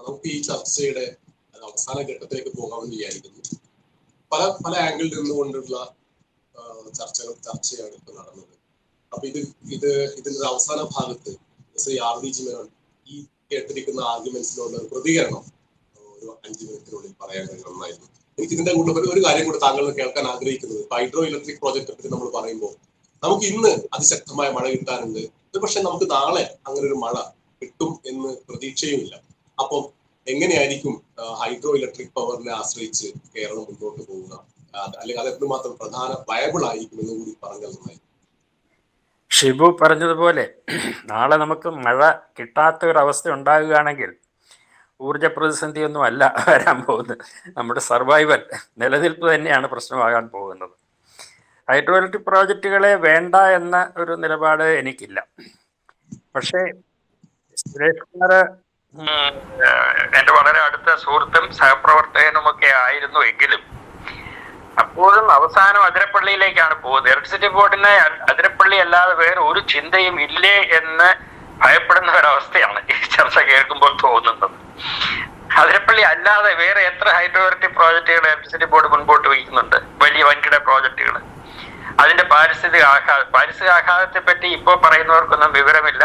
നമുക്ക് ഈ ചർച്ചയുടെ അവസാന ഘട്ടത്തിലേക്ക് പോകാമെന്ന് വിചാരിക്കുന്നു. പല പല ആംഗിളിൽ നിന്നുകൊണ്ടുള്ള ചർച്ചയാണ് ഇപ്പൊ നടന്നത്. അപ്പൊ ഇതിന്റെ അവസാന ഭാഗത്ത് ശ്രീ RVG മേനോൻ ഈ കേട്ടിരിക്കുന്ന ആർഗ്യുമെന്റ്സിനോട് പ്രതികരണം ഒരു 5 മിനിറ്റിനുള്ളിൽ പറയാൻ നന്നായിരുന്നു. എനിക്ക് ഇതിന്റെ കൂടെ ഒരു കാര്യം കൂടെ താങ്കൾ കേൾക്കാൻ ആഗ്രഹിക്കുന്നത്, ഹൈഡ്രോ ഇലക്ട്രിക് പ്രോജക്റ്റിനെ പറ്റി നമ്മൾ പറയുമ്പോൾ നമുക്ക് ഇന്ന് അതിശക്തമായ മഴ കിട്ടാനുണ്ട്. പക്ഷെ നമുക്ക് നാളെ അങ്ങനെ ഒരു മഴ കിട്ടും എന്ന് പ്രതീക്ഷയുമില്ല. അപ്പം എങ്ങനെയായിരിക്കും ഹൈഡ്രോ ഇലക്ട്രിക് പവറിനെ ആശ്രയിച്ച് കേരളം മുന്നോട്ട് പോകുക, അല്ലെങ്കിൽ അത് എത്രമാത്രം പ്രധാന വയബിൾ ആയിരിക്കും എന്ന് കൂടി പറഞ്ഞാൽ നന്നായി. ഷിബു പറഞ്ഞതുപോലെ നാളെ നമുക്ക് മഴ കിട്ടാത്ത ഒരവസ്ഥ ഉണ്ടാകുകയാണെങ്കിൽ ഊർജ പ്രതിസന്ധിയൊന്നും അല്ല വരാൻ പോകുന്നത്. നമ്മുടെ സർവൈവൽ, നിലനിൽപ്പ് തന്നെയാണ് പ്രശ്നമാകാൻ പോകുന്നത്. ഹൈഡ്രോ ഇലക്ട്രിക് പ്രോജക്റ്റുകളെ വേണ്ട എന്ന ഒരു നിലപാട് എനിക്കില്ല. പക്ഷേ സുരേഷ് കുമാർ എൻ്റെ വളരെ അടുത്ത സുഹൃത്തും സഹപ്രവർത്തകനുമൊക്കെ ആയിരുന്നു എങ്കിലും അപ്പോഴും അവസാനം അതിരപ്പള്ളിയിലേക്കാണ് പോകുന്നത്. ഇലക്ട്രിസിറ്റി ബോർഡിന് അതിരപ്പള്ളി അല്ലാതെ വേറെ ഒരു ചിന്തയും ഇല്ലേ എന്ന് ഭയപ്പെടുന്ന ഒരവസ്ഥയാണ് ഈ ചർച്ച കേൾക്കുമ്പോൾ തോന്നുന്നത്. അതിരപ്പള്ളി അല്ലാതെ വേറെ എത്ര ഹൈഡ്രോ ഇലക്ട്രിക് പ്രോജക്റ്റുകൾ ഇലക്ട്രിസിറ്റി ബോർഡ് മുൻപോട്ട് വയ്ക്കുന്നുണ്ട്, വലിയ വൻകിട പ്രോജക്റ്റുകൾ. അതിന്റെ പാരിസ്ഥിതിക ആഘാതത്തെ പറ്റി ഇപ്പോൾ പറയുന്നവർക്കൊന്നും വിവരമില്ല.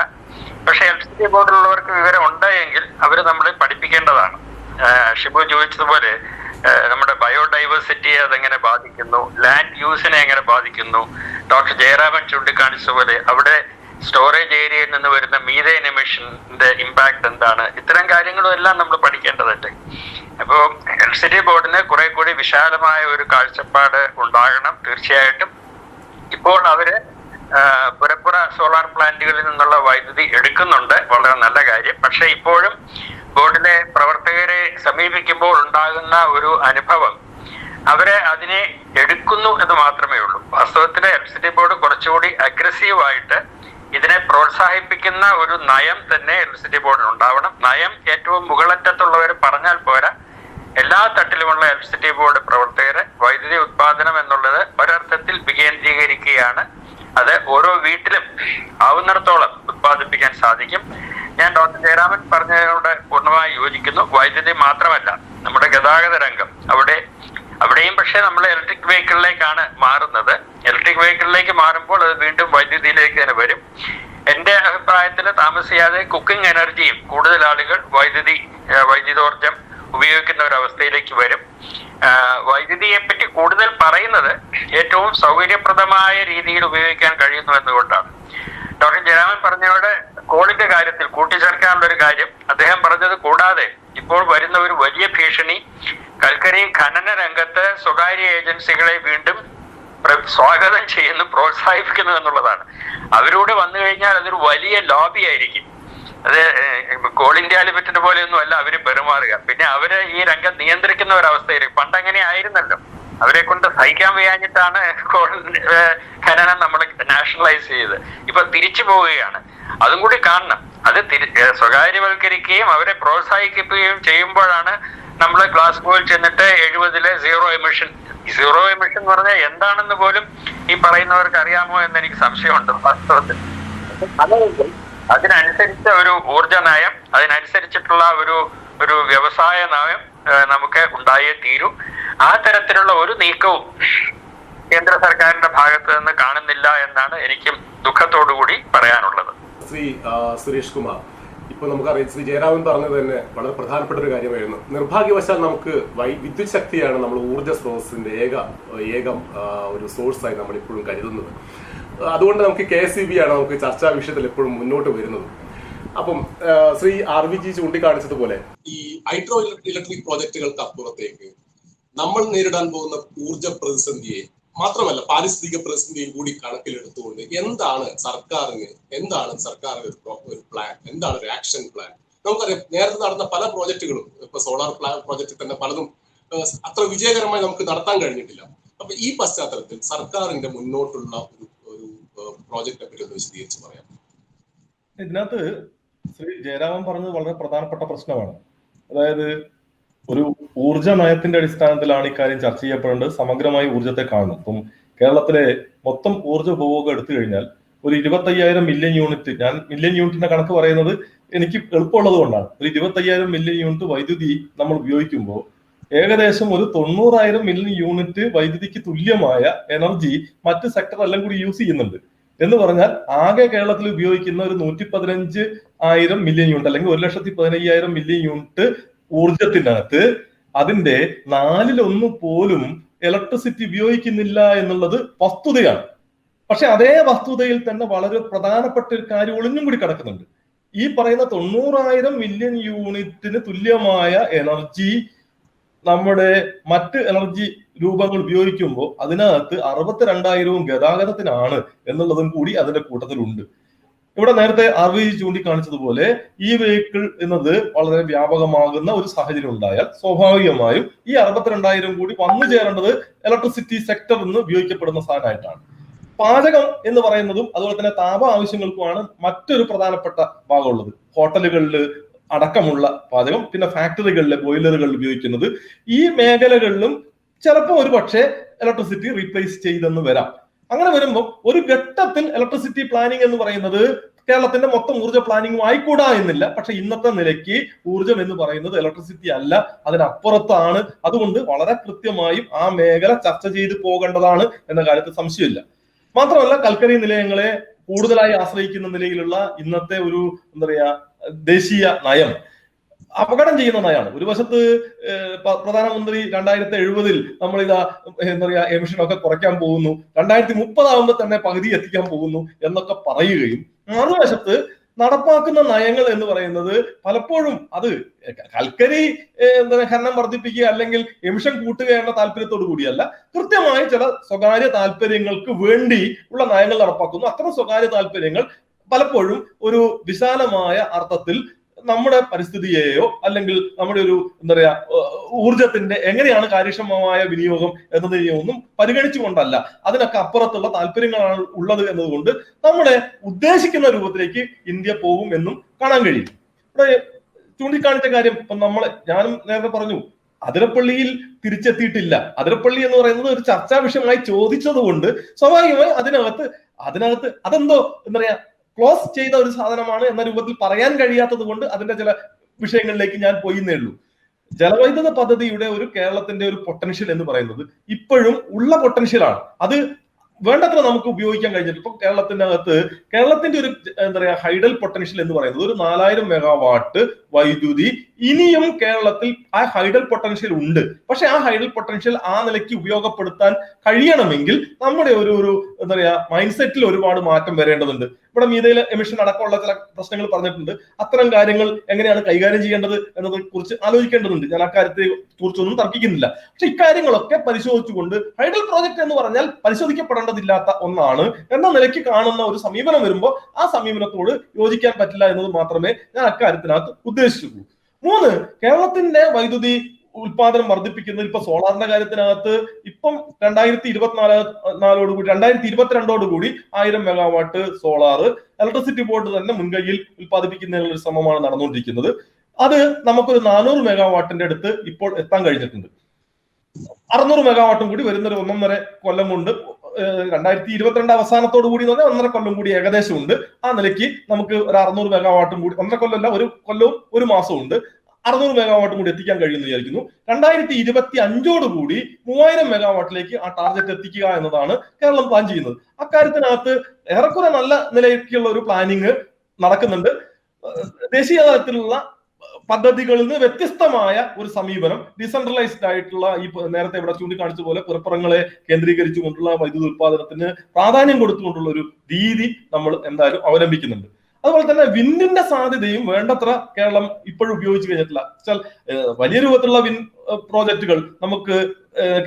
പക്ഷെ ഇലക്ട്രിസിറ്റി ബോർഡിലുള്ളവർക്ക് വിവരം ഉണ്ടെങ്കിൽ അവർ നമ്മളെ പഠിപ്പിക്കേണ്ടതാണ്. ഷിബു ചോദിച്ചതുപോലെ നമ്മുടെ ബയോഡൈവേഴ്സിറ്റിയെ അതെങ്ങനെ ബാധിക്കുന്നു, ലാൻഡ് യൂസിനെ എങ്ങനെ ബാധിക്കുന്നു, ഡോക്ടർ ജയരാമൻ ചൂണ്ടിക്കാണിച്ചതുപോലെ അവിടെ സ്റ്റോറേജ് ഏരിയയിൽ നിന്ന് വരുന്ന മീഥേൻ എമിഷന്റെ ഇമ്പാക്ട് എന്താണ്, ഇത്തരം കാര്യങ്ങളും എല്ലാം നമ്മൾ പഠിക്കേണ്ടതുണ്ട്. അപ്പോൾ ഇലക്ട്രിസിറ്റി ബോർഡിന് കുറെ കൂടി വിശാലമായ ഒരു കാഴ്ചപ്പാട് ഉണ്ടാകണം തീർച്ചയായിട്ടും. ഇപ്പോൾ അവര് പുരപ്പുറ സോളാർ പ്ലാന്റുകളിൽ നിന്നുള്ള വൈദ്യുതി എടുക്കുന്നുണ്ട്, വളരെ നല്ല കാര്യം. പക്ഷെ ഇപ്പോഴും ബോർഡിലെ പ്രവർത്തകരെ സമീപിക്കുമ്പോൾ ഉണ്ടാകുന്ന ഒരു അനുഭവം അവരെ അതിനെ എടുക്കുന്നു എന്ന് മാത്രമേ ഉള്ളൂ. വാസ്തവത്തിൽ ഇലക്ട്രിസിറ്റി ബോർഡ് കുറച്ചുകൂടി അഗ്രസീവായിട്ട് ഇതിനെ പ്രോത്സാഹിപ്പിക്കുന്ന ഒരു നയം തന്നെ ഇലക്ട്രിസിറ്റി ബോർഡിന് ഉണ്ടാവണം. നയം ഏറ്റവും മുകളറ്റത്തുള്ളവർ പറഞ്ഞാൽ പോരാ, എല്ലാ തട്ടിലുമുള്ള ഇലക്ട്രിസിറ്റി ബോർഡ് പ്രവർത്തകര് വൈദ്യുതി ഉത്പാദനം എന്നുള്ളത് ഒരർത്ഥത്തിൽ വികേന്ദ്രീകരിക്കുകയാണ്. അത് ഓരോ വീട്ടിലും ആവുന്നിടത്തോളം ഉത്പാദിപ്പിക്കാൻ സാധിക്കും. ഞാൻ ഡോക്ടർ ജയരാമൻ പറഞ്ഞതിനോട് പൂർണ്ണമായി യോജിക്കുന്നു. വൈദ്യുതി മാത്രമല്ല, നമ്മുടെ ഗതാഗത രംഗം അവിടെയും പക്ഷെ നമ്മൾ ഇലക്ട്രിക് വെഹിക്കിളിലേക്കാണ് മാറുന്നത്. ഇലക്ട്രിക് വെഹിക്കിളിലേക്ക് മാറുമ്പോൾ അത് വീണ്ടും വൈദ്യുതിയിലേക്ക് തന്നെ വരും. എന്റെ അഭിപ്രായത്തിൽ താമസിയാതെ കുക്കിംഗ് എനർജിയും കൂടുതൽ ആളുകൾ വൈദ്യുതോർജം ഉപയോഗിക്കുന്ന ഒരവസ്ഥയിലേക്ക് വരും. വൈദ്യുതിയെ പറ്റി കൂടുതൽ പറയുന്നത് ഏറ്റവും സൗകര്യപ്രദമായ രീതിയിൽ ഉപയോഗിക്കാൻ കഴിയുന്നു എന്നുകൊണ്ടാണ്. ഡോക്ടർ ജയരാമൻ പറഞ്ഞതോടെ കോളിന്റെ കാര്യത്തിൽ കൂട്ടിച്ചേർക്കാനുള്ള ഒരു കാര്യം അദ്ദേഹം പറഞ്ഞത് കൂടാതെ ഇപ്പോൾ വരുന്ന ഒരു വലിയ ഭീഷണി കൽക്കരി ഖനന രംഗത്ത് സ്വകാര്യ ഏജൻസികളെ വീണ്ടും സ്വാഗതം ചെയ്യുന്നു, പ്രോത്സാഹിപ്പിക്കുന്നു എന്നുള്ളതാണ്. അവരോട് വന്നു കഴിഞ്ഞാൽ അതൊരു വലിയ ലോബി ആയിരിക്കും. അത് കോൾ ഇന്ത്യ ലിമിറ്റഡ് പോലെയൊന്നും അല്ല അവര് പെരുമാറുക. പിന്നെ അവര് ഈ രംഗം നിയന്ത്രിക്കുന്ന ഒരവസ്ഥയിൽ പണ്ടങ്ങനെ ആയിരുന്നല്ലോ. അവരെ കൊണ്ട് സഹിക്കാൻ വയ്യാഞ്ഞിട്ടാണ് കോൾ ഖനനം നമ്മൾ നാഷണലൈസ് ചെയ്ത്. ഇപ്പൊ തിരിച്ചു പോവുകയാണ്. അതും കൂടി കാണണം. അത് സ്വകാര്യവൽക്കരിക്കുകയും അവരെ പ്രോത്സാഹിപ്പിക്കുകയും ചെയ്യുമ്പോഴാണ് നമ്മൾ ഗ്ലാസ്ഗോയിൽ ചെന്നിട്ട് 70-ലെ സീറോ എമിഷൻ എന്ന് പറഞ്ഞാൽ എന്താണെന്ന് പോലും ഈ പറയുന്നവർക്ക് അറിയാമോ എന്ന് എനിക്ക് സംശയമുണ്ട് വാസ്തവത്തിൽ. അതിനനുസരിച്ച ഒരു ഊർജ നയം, അതിനനുസരിച്ചിട്ടുള്ള ഒരു വ്യവസായ നയം നമുക്ക് ഉണ്ടായേ തീരൂ. ആ തരത്തിലുള്ള ഒരു നീക്കവും കേന്ദ്ര സർക്കാരിന്റെ ഭാഗത്ത് നിന്ന് കാണുന്നില്ല എന്നാണ് എനിക്കും ദുഃഖത്തോടുകൂടി പറയാനുള്ളത്. ശ്രീ സുരേഷ് കുമാർ, ഇപ്പൊ നമുക്കറിയാം ശ്രീ ജയരാമൻ പറഞ്ഞത് തന്നെ വളരെ പ്രധാനപ്പെട്ട ഒരു കാര്യമായിരുന്നു. നിർഭാഗ്യവശാൽ നമുക്ക് വിദ്യുത് ശക്തിയാണ് നമ്മൾ ഊർജ്ജ സ്രോതസ്സിന്റെ ഏകം ഒരു സോഴ്സായി നമ്മൾ ഇപ്പോഴും കരുതുന്നത്. അതുകൊണ്ട് നമുക്ക് KSEB ആണ് നമുക്ക് ചർച്ചാ വിഷയത്തിൽ എപ്പോഴും മുന്നോട്ട് വരുന്നത്. അപ്പം ശ്രീ RVG ചൂണ്ടിക്കാണിച്ചതുപോലെ ഈ ഹൈഡ്രോ ഇലക്ട്രിക് പ്രോജക്റ്റുകൾക്ക് അപ്പുറത്തേക്ക് നമ്മൾ നേരിടാൻ പോകുന്ന ഊർജ്ജ പ്രതിസന്ധിയെ മാത്രമല്ല പാരിസ്ഥിതിക പ്രതിസന്ധിയും കൂടി കണക്കിലെടുത്തുകൊണ്ട് എന്താണ് സർക്കാരിന് ഒരു പ്ലാൻ, എന്താണ് ഒരു ആക്ഷൻ പ്ലാൻ? നമുക്കറിയാം നേരത്തെ നടന്ന പല പ്രോജക്റ്റുകളും, ഇപ്പൊ സോളാർ പ്രോജക്റ്റ് തന്നെ പലതും അത്ര വിജയകരമായി നമുക്ക് നടത്താൻ കഴിഞ്ഞിട്ടില്ല. അപ്പൊ ഈ പശ്ചാത്തലത്തിൽ സർക്കാരിന്റെ മുന്നോട്ടുള്ള ഒരു പ്രോജക്റ്റിനെ പറ്റി ഒന്ന് വിശദീകരിച്ച് പറയാം. ഇതിനകത്ത് ശ്രീ ജയരാമൻ പറഞ്ഞത് വളരെ പ്രധാനപ്പെട്ട പ്രശ്നമാണ്. അതായത് ഒരു ഊർജ്ജ നയത്തിന്റെ അടിസ്ഥാനത്തിലാണ് ഇക്കാര്യം ചർച്ച ചെയ്യപ്പെടേണ്ടത്. സമഗ്രമായി ഊർജ്ജത്തെ കാണണം. ഇപ്പം കേരളത്തിലെ മൊത്തം ഊർജ്ജ ഉപഭോഗം എടുത്തു കഴിഞ്ഞാൽ ഒരു 25,000 മില്യൺ യൂണിറ്റ്, ഞാൻ മില്യൺ യൂണിറ്റിന്റെ കണക്ക് പറയുന്നത് എനിക്ക് എളുപ്പമുള്ളത് കൊണ്ടാണ്. ഒരു 25,000 മില്യൺ യൂണിറ്റ് വൈദ്യുതി നമ്മൾ ഉപയോഗിക്കുമ്പോൾ ഏകദേശം ഒരു 90,000 മില്യൺ യൂണിറ്റ് വൈദ്യുതിക്ക് തുല്യമായ എനർജി മറ്റ് സെക്ടർ എല്ലാം കൂടി യൂസ് ചെയ്യുന്നുണ്ട്. എന്ന് പറഞ്ഞാൽ ആകെ കേരളത്തിൽ ഉപയോഗിക്കുന്ന ഒരു 115,000 മില്യൺ യൂണിറ്റ് അല്ലെങ്കിൽ 1,15,000 മില്യൺ യൂണിറ്റ് ഊർജത്തിനകത്ത് അതിന്റെ 1/4 പോലും ഇലക്ട്രിസിറ്റി ഉപയോഗിക്കുന്നില്ല എന്നുള്ളത് വസ്തുതയാണ്. പക്ഷെ അതേ വസ്തുതയിൽ തന്നെ വളരെ പ്രധാനപ്പെട്ട ഒരു കാര്യം ഒളിഞ്ഞും കൂടി കിടക്കുന്നുണ്ട്. ഈ പറയുന്ന 90,000 മില്യൺ യൂണിറ്റിന് തുല്യമായ എനർജി നമ്മുടെ മറ്റ് എനർജി രൂപങ്ങൾ ഉപയോഗിക്കുമ്പോൾ അതിനകത്ത് 62,000 ഗതാഗതത്തിനാണ് എന്നുള്ളതും കൂടി അതിന്റെ കൂട്ടത്തിലുണ്ട്. ഇവിടെ നേരത്തെ RV ചൂണ്ടിക്കാണിച്ചതുപോലെ ഈ വെഹിക്കിൾ എന്നത് വളരെ വ്യാപകമാകുന്ന ഒരു സാഹചര്യം ഉണ്ടായാൽ സ്വാഭാവികമായും ഈ 62,000 കൂടി വന്നു ചേരേണ്ടത് ഇലക്ട്രിസിറ്റി സെക്ടറിൽ നിന്ന് ഉപയോഗിക്കപ്പെടുന്ന സാധനമായിട്ടാണ്. പാചകം എന്ന് പറയുന്നതും അതുപോലെ തന്നെ താപ ആവശ്യങ്ങൾക്കുമാണ് മറ്റൊരു പ്രധാനപ്പെട്ട ഭാഗമുള്ളത്. ഹോട്ടലുകളിൽ അടക്കമുള്ള പാചകം, പിന്നെ ഫാക്ടറികളിലെ ബോയിലറുകളിൽ ഉപയോഗിക്കുന്നത്. ഈ മേഖലകളിലും ചിലപ്പോൾ ഒരു പക്ഷേ ഇലക്ട്രിസിറ്റി റീപ്ലേസ് ചെയ്തെന്ന് വരാം. അങ്ങനെ വരുമ്പോൾ ഒരു ഘട്ടത്തിൽ ഇലക്ട്രിസിറ്റി പ്ലാനിംഗ് എന്ന് പറയുന്നത് കേരളത്തിന്റെ മൊത്തം ഊർജ്ജ പ്ലാനിങ്ങും ആയിക്കൂടാ എന്നില്ല. പക്ഷെ ഇന്നത്തെ നിലയ്ക്ക് ഊർജ്ജം എന്ന് പറയുന്നത് ഇലക്ട്രിസിറ്റി അല്ല, അതിനപ്പുറത്താണ്. അതുകൊണ്ട് വളരെ കൃത്യമായും ആ മേഖല ചർച്ച ചെയ്ത് പോകേണ്ടതാണ് എന്ന കാര്യത്തിൽ സംശയമില്ല. മാത്രമല്ല, കൽക്കരി നിലയങ്ങളെ കൂടുതലായി ആശ്രയിക്കുന്ന നിലയിലുള്ള ഇന്നത്തെ ഒരു എന്താ പറയാ ദേശീയ നയം അപകടം ചെയ്യുന്ന നയമാണ്. ഒരു വശത്ത് പ്രധാനമന്ത്രി 2070 നമ്മളിതാ എന്താ പറയാ എമിഷൻ ഒക്കെ കുറയ്ക്കാൻ പോകുന്നു, 2030 ആകുമ്പോൾ തന്നെ പകുതി എത്തിക്കാൻ പോകുന്നു എന്നൊക്കെ പറയുകയും, മറുവശത്ത് നടപ്പാക്കുന്ന നയങ്ങൾ എന്ന് പറയുന്നത് പലപ്പോഴും അത് കൽക്കരി ഖനനം വർദ്ധിപ്പിക്കുക അല്ലെങ്കിൽ എമിഷൻ കൂട്ടുക എന്ന താല്പര്യത്തോടു കൂടിയല്ല, കൃത്യമായി ചില സ്വകാര്യ താല്പര്യങ്ങൾക്ക് വേണ്ടി ഉള്ള നയങ്ങൾ നടപ്പാക്കുന്നു. അത്തരം സ്വകാര്യ താല്പര്യങ്ങൾ പലപ്പോഴും ഒരു വിശാലമായ അർത്ഥത്തിൽ നമ്മുടെ പരിസ്ഥിതിയെയോ അല്ലെങ്കിൽ നമ്മുടെ ഒരു എന്താ പറയാ ഊർജത്തിന്റെ എങ്ങനെയാണ് കാര്യക്ഷമമായ വിനിയോഗം എന്നതിനെയോ ഒന്നും പരിഗണിച്ചുകൊണ്ടല്ല, അതിനൊക്കെ അപ്പുറത്തുള്ള താല്പര്യങ്ങളാണ് ഉള്ളത് എന്നതുകൊണ്ട് നമ്മുടെ ഉദ്ദേശിക്കുന്ന രൂപത്തിലേക്ക് ഇന്ത്യ പോകും എന്നും കാണാൻ കഴിയും. ഇവിടെ ചൂണ്ടിക്കാണിച്ച കാര്യം ഇപ്പം ഞാനും നേരത്തെ പറഞ്ഞു, അതിരപ്പള്ളിയിൽ തിരിച്ചെത്തിയിട്ടില്ല. അതിരപ്പള്ളി എന്ന് പറയുന്നത് ഒരു ചർച്ചാ വിഷയമായി ചോദിച്ചത് കൊണ്ട് സ്വാഭാവികമായി അതിനകത്ത് അതെന്തോ എന്താ പറയാ ക്ലോസ് ചെയ്ത ഒരു സാധനമാണ് എന്ന രൂപത്തിൽ പറയാൻ കഴിയാത്തത് കൊണ്ട് അതിന്റെ ചില വിഷയങ്ങളിലേക്ക് ഞാൻ പോയിന്നേ ഉള്ളൂ. ജലവൈദ്യുത പദ്ധതിയുടെ ഒരു കേരളത്തിന്റെ ഒരു പൊട്ടൻഷ്യൽ എന്ന് പറയുന്നത് ഇപ്പോഴും ഉള്ള പൊട്ടൻഷ്യലാണ്. അത് വേണ്ടത്ര നമുക്ക് ഉപയോഗിക്കാൻ കഴിഞ്ഞിട്ട് ഇപ്പൊ കേരളത്തിന്റെ ഒരു എന്താ പറയാ ഹൈഡൽ പൊട്ടൻഷ്യൽ എന്ന് പറയുന്നത് ഒരു 4,000 മെഗാവാട്ട് വൈദ്യുതി ഇനിയും കേരളത്തിൽ ആ ഹൈഡൽ പൊട്ടൻഷ്യൽ ഉണ്ട്. പക്ഷെ ആ ഹൈഡൽ പൊട്ടൻഷ്യൽ ആ നിലയ്ക്ക് ഉപയോഗപ്പെടുത്താൻ കഴിയണമെങ്കിൽ നമ്മുടെ ഒരു എന്താ പറയാ മൈൻഡ് സെറ്റിൽ ഒരുപാട് മാറ്റം വരേണ്ടതുണ്ട്. ഇവിടെ മീഥൈൽ എമിഷൻ അടക്കമുള്ള ചില പ്രശ്നങ്ങൾ പറഞ്ഞിട്ടുണ്ട്. അത്തരം കാര്യങ്ങൾ എങ്ങനെയാണ് കൈകാര്യം ചെയ്യേണ്ടത് എന്നതിനെ കുറിച്ച് ആലോചിക്കേണ്ടതുണ്ട്. ഞാൻ അക്കാര്യത്തെ കുറിച്ചൊന്നും തർക്കിക്കുന്നില്ല. പക്ഷെ ഇക്കാര്യങ്ങളൊക്കെ പരിശോധിച്ചുകൊണ്ട് ഹൈഡൽ പ്രോജക്ട് എന്ന് പറഞ്ഞാൽ പരിശോധിക്കപ്പെടേണ്ടതില്ലാത്ത ഒന്നാണ് എന്ന നിലയ്ക്ക് കാണുന്ന ഒരു സമീപനം വരുമ്പോൾ ആ സമീപനത്തോട് യോജിക്കാൻ പറ്റില്ല എന്നത് മാത്രമേ ഞാൻ അക്കാര്യത്തിനകത്ത് ഉദ്ദേശിച്ചുള്ളൂ. 3, കേരളത്തിന്റെ വൈദ്യുതി ഉൽപാദനം വർദ്ധിപ്പിക്കുന്നത് ഇപ്പൊ സോളാറിന്റെ കാര്യത്തിനകത്ത് ഇപ്പം 2022 1000 മെഗാവാട്ട് സോളാർ ഇലക്ട്രിസിറ്റി ബോർഡ് തന്നെ മുൻകൈയിൽ ഉൽപ്പാദിപ്പിക്കുന്നതിനുള്ള ഒരു ശ്രമമാണ് നടന്നുകൊണ്ടിരിക്കുന്നത്. അത് നമുക്കൊരു 400 മെഗാവാട്ടിന്റെ അടുത്ത് ഇപ്പോൾ എത്താൻ കഴിഞ്ഞിട്ടുണ്ട്. 600 മെഗാവാട്ടും കൂടി വരുന്നൊരു 1.5 കൊല്ലം കൊണ്ട് 2022 അവസാനത്തോടു കൂടി 1.5 കൊല്ലം കൂടി ഏകദേശം ഉണ്ട്. ആ നിലയ്ക്ക് നമുക്ക് ഒരു 600 മെഗാവാട്ടും കൂടി 1.5 കൊല്ലമല്ല 1 കൊല്ലവും 1 മാസവും ഉണ്ട്, 600 മെഗാവാട്ടും കൂടി എത്തിക്കാൻ കഴിയുമെന്ന് വിചാരിക്കുന്നു. 2025 കൂടി 3000 മെഗാവാട്ടിലേക്ക് ആ ടാർഗറ്റ് എത്തിക്കുക എന്നതാണ് കേരളം പ്ലാൻ ചെയ്യുന്നത്. അക്കാര്യത്തിനകത്ത് ഏറെക്കുറെ നല്ല നിലയ്ക്കുള്ള ഒരു പ്ലാനിങ് നടക്കുന്നുണ്ട്. ദേശീയ തലത്തിലുള്ള പദ്ധതികളിൽ നിന്ന് വ്യത്യസ്തമായ ഒരു സമീപനം, ഡീസെൻട്രലൈസ്ഡ് ആയിട്ടുള്ള ഈ നേരത്തെ ഇവിടെ ചൂണ്ടിക്കാണിച്ച പോലെ പുറപ്പുറങ്ങളെ കേന്ദ്രീകരിച്ചുകൊണ്ടുള്ള വൈദ്യുതി ഉൽപാദനത്തിന് പ്രാധാന്യം കൊടുത്തുകൊണ്ടുള്ള ഒരു രീതി നമ്മൾ എന്തായാലും അവലംബിക്കുന്നുണ്ട്. അതുപോലെ തന്നെ വിൻഡിന്റെ സാധ്യതയും വേണ്ടത്ര കേരളം ഇപ്പോഴും ഉപയോഗിച്ച് കഴിഞ്ഞിട്ടില്ല. വലിയ രൂപത്തിലുള്ള വിൻഡ് പ്രോജക്റ്റുകൾ നമുക്ക്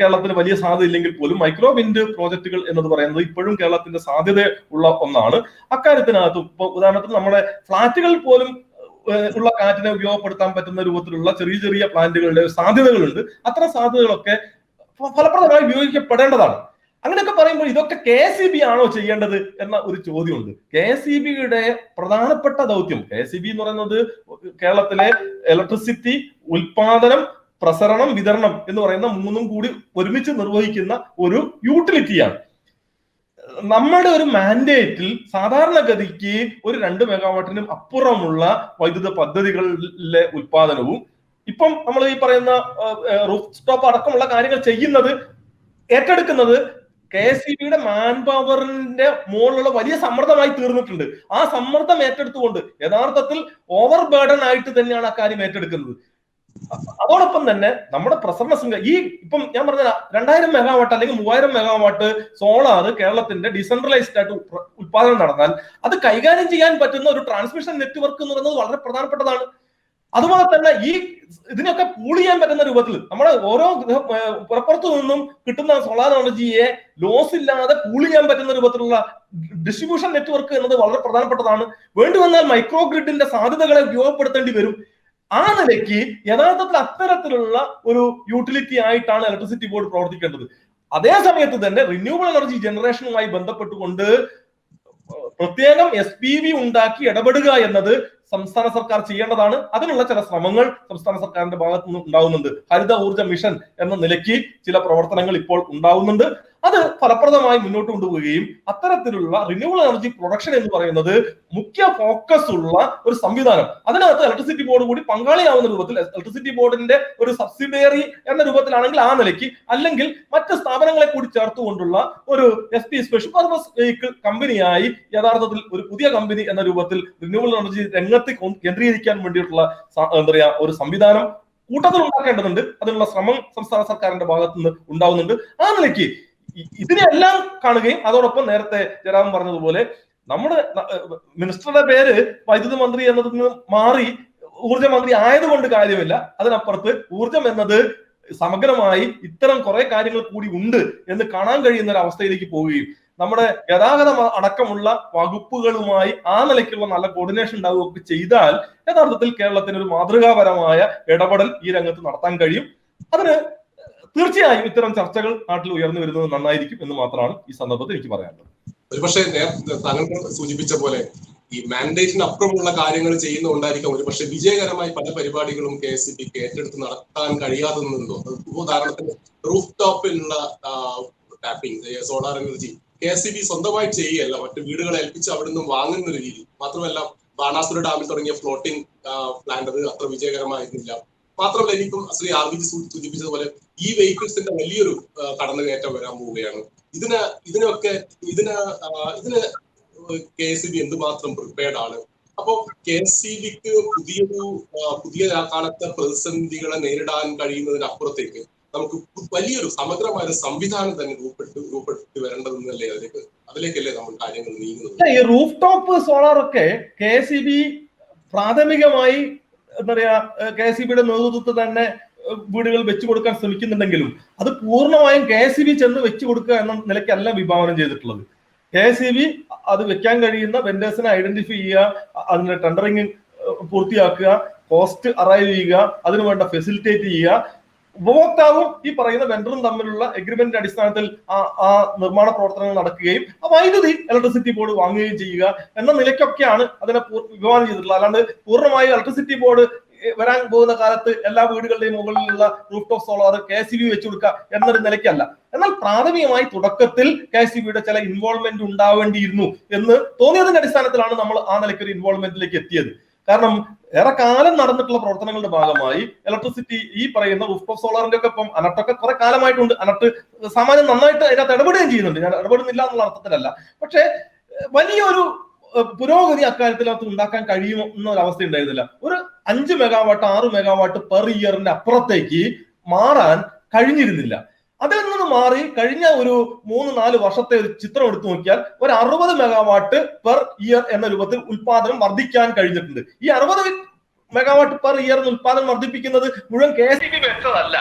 കേരളത്തിന് വലിയ സാധ്യത ഇല്ലെങ്കിൽ പോലും മൈക്രോ വിൻഡ് പ്രോജക്റ്റുകൾ എന്ന് പറയുന്നത് ഇപ്പോഴും കേരളത്തിന്റെ സാധ്യത ഉള്ള ഒന്നാണ്. അക്കാര്യത്തിനകത്ത് ഇപ്പൊ ഉദാഹരണത്തിന് നമ്മുടെ ഫ്ളാറ്റുകളിൽ പോലും ഉള്ള കാറ്റിനെ ഉപയോഗപ്പെടുത്താൻ പറ്റുന്ന രൂപത്തിലുള്ള ചെറിയ ചെറിയ പ്ലാന്റുകളുടെ സാധ്യതകളുണ്ട്. അത്തരം സാധ്യതകളൊക്കെ ഫലപ്രദമായി ഉപയോഗിക്കപ്പെടേണ്ടതാണ്. അങ്ങനെയൊക്കെ പറയുമ്പോൾ ഇതൊക്കെ KSEB ആണോ ചെയ്യേണ്ടത് എന്ന ഒരു ചോദ്യമുണ്ട്. KSEBയുടെ പ്രധാനപ്പെട്ട ദൗത്യം, KSEB എന്ന് പറയുന്നത് കേരളത്തിലെ ഇലക്ട്രിസിറ്റി ഉൽപാദനം, പ്രസരണം, വിതരണം എന്ന് പറയുന്ന 3 കൂടി ഒരുമിച്ച് നിർവഹിക്കുന്ന ഒരു യൂട്ടിലിറ്റിയാണ്. നമ്മുടെ ഒരു മാൻഡേറ്റിൽ സാധാരണഗതിക്ക് ഒരു 2 മെഗാവാട്ടിനും അപ്പുറമുള്ള വൈദ്യുത പദ്ധതികളിലെ ഉൽപാദനവും ഇപ്പം നമ്മൾ ഈ പറയുന്ന റൂഫ് ടോപ്പ് അടക്കമുള്ള കാര്യങ്ങൾ ചെയ്യുന്നത് ഏറ്റെടുക്കുന്നത് KSEBയുടെ മാൻ പവറിന്റെ മുകളിലുള്ള വലിയ സമ്മർദ്ദമായി തീർന്നിട്ടുണ്ട്. ആ സമ്മർദ്ദം ഏറ്റെടുത്തുകൊണ്ട് യഥാർത്ഥത്തിൽ ഓവർ ബേർഡൻ ആയിട്ട് തന്നെയാണ് ആ കാര്യം ഏറ്റെടുക്കുന്നത്. അതോടൊപ്പം തന്നെ നമ്മുടെ പ്രസരണ സംഘം ഈ ഇപ്പം ഞാൻ പറഞ്ഞ 2000 മെഗാവാട്ട് അല്ലെങ്കിൽ 3000 മെഗാവാട്ട് സോളാർ കേരളത്തിന്റെ ഡീസെൻട്രലൈസ്ഡ് ആയിട്ട് ഉത്പാദനം നടന്നാൽ അത് കൈകാര്യം ചെയ്യാൻ പറ്റുന്ന ഒരു ട്രാൻസ്മിഷൻ നെറ്റ്വർക്ക് എന്ന് പറയുന്നത് വളരെ പ്രധാനപ്പെട്ടതാണ്. അതുപോലെ തന്നെ ഈ ഇതിനൊക്കെ പൂൾ ചെയ്യാൻ പറ്റുന്ന രൂപത്തിൽ നമ്മുടെ ഓരോ പുറപ്പുറത്തു നിന്നും കിട്ടുന്ന സോളാർ എനർജിയെ ലോസ് ഇല്ലാതെ പൂൾ ചെയ്യാൻ പറ്റുന്ന രൂപത്തിലുള്ള ഡിസ്ട്രിബ്യൂഷൻ നെറ്റ്വർക്ക് എന്നത് വളരെ പ്രധാനപ്പെട്ടതാണ്. വേണ്ടി വന്നാൽ മൈക്രോ ഗ്രിഡിന്റെ സാധ്യതകളെ ഉപയോഗപ്പെടുത്തേണ്ടി വരും. ആ നിലയ്ക്ക് യഥാർത്ഥത്തിൽ അത്തരത്തിലുള്ള ഒരു യൂട്ടിലിറ്റി ആയിട്ടാണ് ഇലക്ട്രിസിറ്റി ബോർഡ് പ്രവർത്തിക്കേണ്ടത്. അതേ സമയത്ത് തന്നെ റിന്യൂവബിൾ എനർജി ജനറേഷനുമായി ബന്ധപ്പെട്ടുകൊണ്ട് പ്രത്യേകം SPV ഉണ്ടാക്കി ഇടപെടുക എന്നത് സംസ്ഥാന സർക്കാർ ചെയ്യേണ്ടതാണ്. അതിനുള്ള ചില ശ്രമങ്ങൾ സംസ്ഥാന സർക്കാരിന്റെ ഭാഗത്തു നിന്ന് ഉണ്ടാവുന്നുണ്ട്. ഹരിത ഊർജ്ജ മിഷൻ എന്ന നിലയ്ക്ക് ചില പ്രവർത്തനങ്ങൾ ഇപ്പോൾ ഉണ്ടാവുന്നുണ്ട്. അത് ഫലപ്രദമായി മുന്നോട്ട് കൊണ്ടുപോവുകയും അത്തരത്തിലുള്ള റിന്യൂവബിൾ എനർജി പ്രൊഡക്ഷൻ എന്ന് പറയുന്നത് മുഖ്യ ഫോക്കസ് ഉള്ള ഒരു സംവിധാനം, അതിനകത്ത് ഇലക്ട്രിസിറ്റി ബോർഡ് കൂടി പങ്കാളിയാവുന്ന രൂപത്തിൽ ഇലക്ട്രിസിറ്റി ബോർഡിന്റെ ഒരു സബ്സിഡിയറി എന്ന രൂപത്തിലാണെങ്കിൽ ആ നിലയ്ക്ക്, അല്ലെങ്കിൽ മറ്റ് സ്ഥാപനങ്ങളെ കൂടി ചേർത്തുകൊണ്ടുള്ള ഒരു SP സ്പെഷ്യൽ പർപ്പസ് വെഹിക്കിൾ കമ്പനിയായി യഥാർത്ഥത്തിൽ ഒരു പുതിയ കമ്പനി എന്ന രൂപത്തിൽ റിന്യൂവബിൾ എനർജി രംഗത്ത് കേന്ദ്രീകരിക്കാൻ വേണ്ടിയിട്ടുള്ള എന്താ പറയാ ഒരു സംവിധാനം കൂട്ടത്തിൽ ഉണ്ടാക്കേണ്ടതുണ്ട്. അതിനുള്ള ശ്രമം സംസ്ഥാന സർക്കാരിന്റെ ഭാഗത്തു നിന്ന് ഉണ്ടാവുന്നുണ്ട്. ആ നിലയ്ക്ക് ഇതിനെല്ലാം കാണുകയും അതോടൊപ്പം നേരത്തെ ജയറാം പറഞ്ഞതുപോലെ നമ്മുടെ മിനിസ്റ്ററുടെ പേര് വൈദ്യുതി മന്ത്രി എന്നതിൽ നിന്ന് മാറി ഊർജ്ജ മന്ത്രി ആയതുകൊണ്ട് കാര്യമില്ല. അതിനപ്പുറത്ത് ഊർജ്ജം എന്നത് സമഗ്രമായി ഇത്തരം കുറെ കാര്യങ്ങൾ കൂടി ഉണ്ട് എന്ന് കാണാൻ കഴിയുന്ന ഒരു അവസ്ഥയിലേക്ക് പോവുകയും നമ്മുടെ ഗതാഗതം അടക്കമുള്ള വകുപ്പുകളുമായി ആ നിലയ്ക്കുള്ള നല്ല കോർഡിനേഷൻ ഉണ്ടാവുകയൊക്കെ ചെയ്താൽ യഥാർത്ഥത്തിൽ കേരളത്തിന് ഒരു മാതൃകാപരമായ ഇടപെടൽ ഈ രംഗത്ത് നടത്താൻ കഴിയും. അതിന് തീർച്ചയായും ഇത്തരം ചർച്ചകൾ നാട്ടിൽ ഉയർന്നു വരുന്നത് നന്നായിരിക്കും എന്ന് മാത്രമാണ് ഈ സന്ദർഭത്തിൽ എനിക്ക് പറയാനുള്ളത്. ഒരുപക്ഷെ താങ്കൾ സൂചിപ്പിച്ച പോലെ ഈ മാൻഡേറ്റിന് അപ്പുറമുള്ള കാര്യങ്ങൾ ചെയ്യുന്നതുകൊണ്ടായിരിക്കും ഒരുപക്ഷെ വിജയകരമായി പല പരിപാടികളും KSEBക്ക് ഏറ്റെടുത്ത് നടത്താൻ കഴിയാതെ നിന്നോ. ഉദാഹരണത്തിന് റൂഫ് ടോപ്പിലുള്ള ടാപ്പിംഗ് സോളാർ എനർജി KSEB സ്വന്തമായി ചെയ്യുകയല്ല, മറ്റു വീടുകളെ ഏൽപ്പിച്ച് അവിടെ നിന്നും വാങ്ങുന്ന ഒരു രീതി. മാത്രമല്ല ബാണാസുര ഡാമിൽ തുടങ്ങിയ ഫ്ലോട്ടിംഗ് പ്ലാന്റ് അത് അത്ര വിജയകരമായിരുന്നില്ല. മാത്രമല്ല എനിക്കും ശ്രീ RVG സൂചിപ്പിച്ചതുപോലെ ഈ വെഹിക്കിൾസിന്റെ വലിയൊരു കടന്നുകയറ്റം വരാൻ പോവുകയാണ്. ഇതിന് KSEB എന്തുമാത്രം പ്രിപ്പയർഡ് ആണ്? അപ്പോ KSEBക്ക് പുതിയ കാലത്തെ പ്രതിസന്ധികളെ നേരിടാൻ കഴിയുന്നതിനപ്പുറത്തേക്ക് നമുക്ക് വലിയൊരു സമഗ്രമായ ഒരു സംവിധാനം തന്നെ രൂപപ്പെട്ട് വരേണ്ടതെന്നല്ലേ അതിലേക്കല്ലേ നമ്മൾ കാര്യങ്ങൾ നീങ്ങുന്നത്. ഈ റൂഫ് ടോപ്പ് സോളാർ ഒക്കെ KSEB പ്രാഥമികമായി എന്താ പറയാ KSEBയുടെ നേതൃത്വത്തിൽ തന്നെ വീടുകൾ വെച്ചു കൊടുക്കാൻ ശ്രമിക്കുന്നുണ്ടെങ്കിലും അത് പൂർണ്ണമായും KSEB ചെന്ന് വെച്ചു കൊടുക്കുക എന്ന നിലയ്ക്കല്ല വിഭാവനം ചെയ്തിട്ടുള്ളത്. KSEB അത് വെക്കാൻ കഴിയുന്ന വെൻഡേഴ്സിനെ ഐഡന്റിഫൈ ചെയ്യുക, അതിന്റെ ടെൻഡറിങ് പൂർത്തിയാക്കുക, കോസ്റ്റ് അറൈവ് ചെയ്യുക, അതിനുവേണ്ട ഫെസിലിറ്റേറ്റ് ചെയ്യുക, ഉപഭോക്താവും ഈ പറയുന്ന വെണ്ടറും തമ്മിലുള്ള എഗ്രിമെന്റിന്റെ അടിസ്ഥാനത്തിൽ ആ നിർമ്മാണ പ്രവർത്തനങ്ങൾ നടക്കുകയും ആ വൈദ്യുതി ഇലക്ട്രിസിറ്റി ബോർഡ് വാങ്ങുകയും ചെയ്യുക എന്ന നിലയ്ക്കൊക്കെയാണ് അതിനെ വിഭാവനം ചെയ്തിട്ടുള്ളത്. അല്ലാണ്ട് പൂർണ്ണമായും ഇലക്ട്രിസിറ്റി ബോർഡ് വരാൻ പോകുന്ന കാലത്ത് എല്ലാ വീടുകളുടെയും മുകളിലുള്ള റൂഫ് ടോപ്പ് സോളാർ KSEB വെച്ചു കൊടുക്കുക എന്നൊരു നിലയ്ക്കല്ല. എന്നാൽ പ്രാഥമികമായി തുടക്കത്തിൽ KSEBയുടെ ചില ഇൻവോൾവ്മെന്റ് ഉണ്ടാവേണ്ടിയിരുന്നു എന്ന് തോന്നിയതിന്റെ അടിസ്ഥാനത്തിലാണ് നമ്മൾ ആ നിലയ്ക്ക് ഒരു ഇൻവോൾവ്മെന്റിലേക്ക് എത്തിയത്. കാരണം ഏറെക്കാലം നടന്നിട്ടുള്ള പ്രവർത്തനങ്ങളുടെ ഭാഗമായി ഇലക്ട്രിസിറ്റി ഈ പറയുന്ന റൂഫ് ടോപ്പ് സോളാറിന്റെ ഒക്കെ ഇപ്പം അനർട്ടൊക്കെ കുറെ കാലമായിട്ടുണ്ട്. അനർട്ട് സാമാന്യം നന്നായിട്ട് അതിനകത്ത് ഇടപെടുകയും ചെയ്യുന്നുണ്ട്, ഞാൻ ഇടപെടുന്നില്ല എന്നുള്ള അർത്ഥത്തിലല്ല. പക്ഷെ വലിയൊരു പുരോഗതി അക്കാര്യത്തിനകത്ത് ഉണ്ടാക്കാൻ കഴിയുമോ എന്നൊരവസ്ഥ ഉണ്ടായിരുന്നില്ല. ഒരു 5 മെഗാവാട്ട് 6 മെഗാവാട്ട് പെർ ഇയറിന്റെ അപ്പുറത്തേക്ക് മാറാൻ കഴിഞ്ഞിരുന്നില്ല. അതിൽ നിന്ന് മാറി കഴിഞ്ഞ ഒരു 3-4 വർഷത്തെ ഒരു ചിത്രം എടുത്തു നോക്കിയാൽ ഒരു 60 മെഗാവാട്ട് പെർ ഇയർ എന്ന രൂപത്തിൽ ഉൽപാദനം വർദ്ധിക്കാൻ കഴിഞ്ഞിട്ടുണ്ട്. ഈ 60 മെഗാവാട്ട് പെർ ഇയർ ഉൽപാദനം വർദ്ധിപ്പിക്കുന്നത് മുഴുവൻ KSEB വെച്ചതല്ല,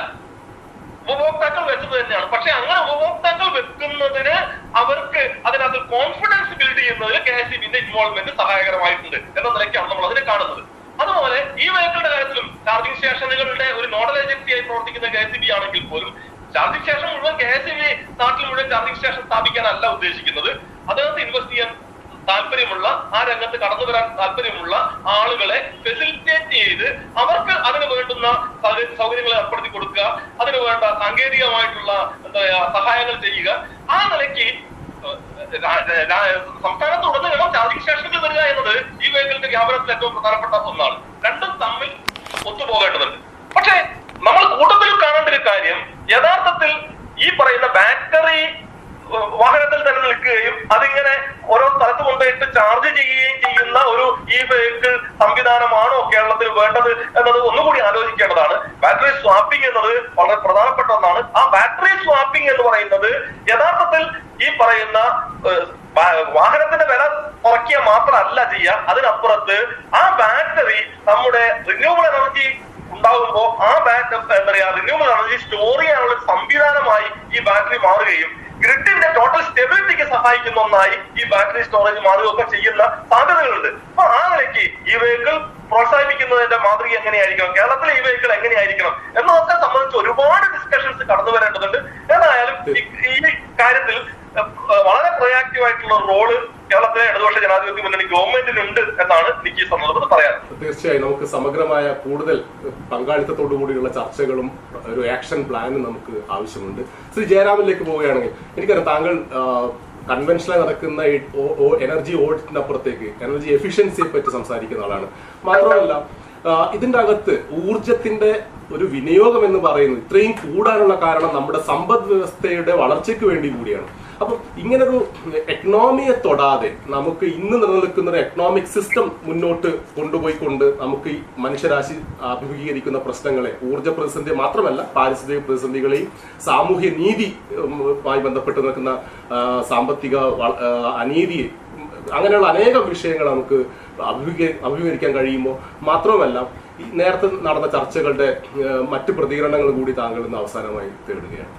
ഉപഭോക്താക്കൾ വെച്ചത് തന്നെയാണ്. പക്ഷെ അങ്ങനെ ഉപഭോക്താക്കൾ വെക്കുന്നതിന് അവർക്ക് അതിനകത്ത് കോൺഫിഡൻസ് ബിൽഡ് ചെയ്യുന്നതിന് KSEBന്റെ ഇൻവോൾവ്മെന്റ് സഹായകരമായിട്ടുണ്ട് എന്ന നിലയ്ക്കാണ് നമ്മൾ അതിനെ കാണുന്നത്. അതുപോലെ ഈ വെഹിക്കിളുടെ കാര്യത്തിലും ചാർജിംഗ് സ്റ്റേഷനുകളുടെ ഒരു നോഡൽ ഏജൻസിയായി പ്രവർത്തിക്കുന്ന KSEB ആണെങ്കിൽ പോലും ചാർജിംഗ് സ്റ്റേഷൻ മുഴുവൻ KSEB നാട്ടിൽ മുഴുവൻ ചാർജിംഗ് സ്റ്റേഷൻ സ്ഥാപിക്കാനല്ല ഉദ്ദേശിക്കുന്നത്. അതിനകത്ത് ഇൻവെസ്റ്റ് ചെയ്യാൻ താല്പര്യമുള്ള, ആ രംഗത്ത് കടന്നു വരാൻ താല്പര്യമുള്ള ആളുകളെ ഫെസിലിറ്റേറ്റ് ചെയ്ത് അവർക്ക് അതിന് വേണ്ടുന്ന സൗകര്യങ്ങൾ ഏർപ്പെടുത്തി കൊടുക്കുക, അതിന് വേണ്ട സാങ്കേതികമായിട്ടുള്ള എന്താ പറയാ സഹായങ്ങൾ ചെയ്യുക. ആ നിലയ്ക്ക് സംസ്ഥാനത്തുടനീളം ചാർജിംഗ് സ്റ്റേഷനുകൾ വരിക എന്നത് ഈ വെഹിക്കിളിന്റെ വ്യാപനത്തിൽ ഏറ്റവും പ്രധാനപ്പെട്ട ഒന്നാണ്. രണ്ടും തമ്മിൽ ഒത്തുപോകേണ്ടതുണ്ട്. പക്ഷേ നമ്മൾ കൂട്ടത്തിൽ കാണേണ്ട ഒരു കാര്യം, യഥാർത്ഥത്തിൽ ഈ പറയുന്ന ബാറ്ററി വാഹനത്തിൽ തന്നെ നിൽക്കുകയും അതിങ്ങനെ ഓരോ സ്ഥലത്ത് കൊണ്ടുപോയിട്ട് ചാർജ് ചെയ്യുകയും ചെയ്യുന്ന ഒരു ഈ വെഹിക്കിൾ സംവിധാനമാണോ കേരളത്തിൽ വേണ്ടത് എന്നത് ഒന്നുകൂടി ആലോചിക്കേണ്ടതാണ്. ബാറ്ററി സ്വാപ്പിംഗ് എന്നത് വളരെ പ്രധാനപ്പെട്ട ഒന്നാണ്. ആ ബാറ്ററി സ്വാപ്പിംഗ് എന്ന് പറയുന്നത് യഥാർത്ഥത്തിൽ ഈ പറയുന്ന വാഹനത്തിന്റെ വില കുറയ്ക്കുക മാത്രമല്ല ചെയ്യുക, അതിനപ്പുറത്ത് ആ ബാറ്ററി നമ്മുടെ റിന്യൂവബിൾ എനർജി ഉണ്ടാകുമ്പോൾ ആ റിന്യൂവബിൾ എനർജി സ്റ്റോർ ചെയ്യാനുള്ള സംവിധാനമായി ഈ ബാറ്ററി മാറുകയും ഗ്രിഡിന്റെ ടോട്ടൽ സ്റ്റെബിലിറ്റിക്ക് സഹായിക്കുന്ന ഒന്നായി ഈ ബാറ്ററി സ്റ്റോറേജ് മാറുകയൊക്കെ ചെയ്യുന്ന സാധ്യതകളുണ്ട്. അപ്പൊ ആ നിലയ്ക്ക് ഈ വെഹിക്കിൾ പ്രോത്സാഹിപ്പിക്കുന്നതിന്റെ മാതൃക എങ്ങനെയായിരിക്കണം, കേരളത്തിലെ ഈ വെഹിക്കിൾ എങ്ങനെയായിരിക്കണം എന്നതൊക്കെ സംബന്ധിച്ച് ഒരുപാട് ഡിസ്കഷൻസ് കടന്നു വരേണ്ടതുണ്ട്. ഏതായാലും ഈ കാര്യത്തിൽ വളരെ പ്രൊയാക്റ്റീവ് ആയിട്ടുള്ള റോള് കേരളത്തിലെ ഇടതുപക്ഷ ജനാധിപത്യ മുന്നണി ഗവൺമെന്റിനുണ്ട് എന്നാണ് എനിക്ക് ഈ സന്ദർഭത്തിൽ പറയാൻ. തീർച്ചയായും നമുക്ക് സമഗ്രമായ കൂടുതൽ പങ്കാളിത്തത്തോടു കൂടിയുള്ള ചർച്ചകളും ഒരു ആക്ഷൻ പ്ലാനും നമുക്ക് ആവശ്യമുണ്ട്. ശ്രീ ജയരാമനിലേക്ക് പോവുകയാണെങ്കിൽ എനിക്കറിയാം താങ്കൾ കൺവെൻഷനിൽ നടക്കുന്ന എനർജി ഓഡിറ്റിനപ്പുറത്തേക്ക് എനർജി എഫിഷ്യൻസിയെ പറ്റി സംസാരിക്കുന്ന ആളാണ്. മാത്രമല്ല ഇതിന്റെ അകത്ത് ഊർജത്തിന്റെ ഒരു വിനിയോഗം എന്ന് പറയുന്നത് ഇത്രയും കൂടാനുള്ള കാരണം നമ്മുടെ സമ്പദ് വ്യവസ്ഥയുടെ വളർച്ചയ്ക്ക് വേണ്ടി കൂടിയാണ്. അപ്പം ഇങ്ങനൊരു എക്കണോമിയെ തൊടാതെ നമുക്ക് ഇന്ന് നിലനിൽക്കുന്ന ഒരു എക്കണോമിക് സിസ്റ്റം മുന്നോട്ട് കൊണ്ടുപോയിക്കൊണ്ട് നമുക്ക് ഈ മനുഷ്യരാശി അഭിമുഖീകരിക്കുന്ന പ്രശ്നങ്ങളെ, ഊർജ്ജ പ്രതിസന്ധി മാത്രമല്ല പാരിസ്ഥിതിക പ്രതിസന്ധികളെയും സാമൂഹ്യ നീതിയുമായി ബന്ധപ്പെട്ട് നിൽക്കുന്ന സാമ്പത്തിക അനീതിയെ, അങ്ങനെയുള്ള അനേകം വിഷയങ്ങൾ നമുക്ക് അഭിമുഖീകരിക്കാൻ കഴിയുമ്പോൾ മാത്രമല്ല ഈ നേരത്തെ നടന്ന ചർച്ചകളുടെ മറ്റ് പ്രതികരണങ്ങൾ കൂടി താങ്കൾ ഇന്ന് അവസാനമായി തേടുകയാണ്.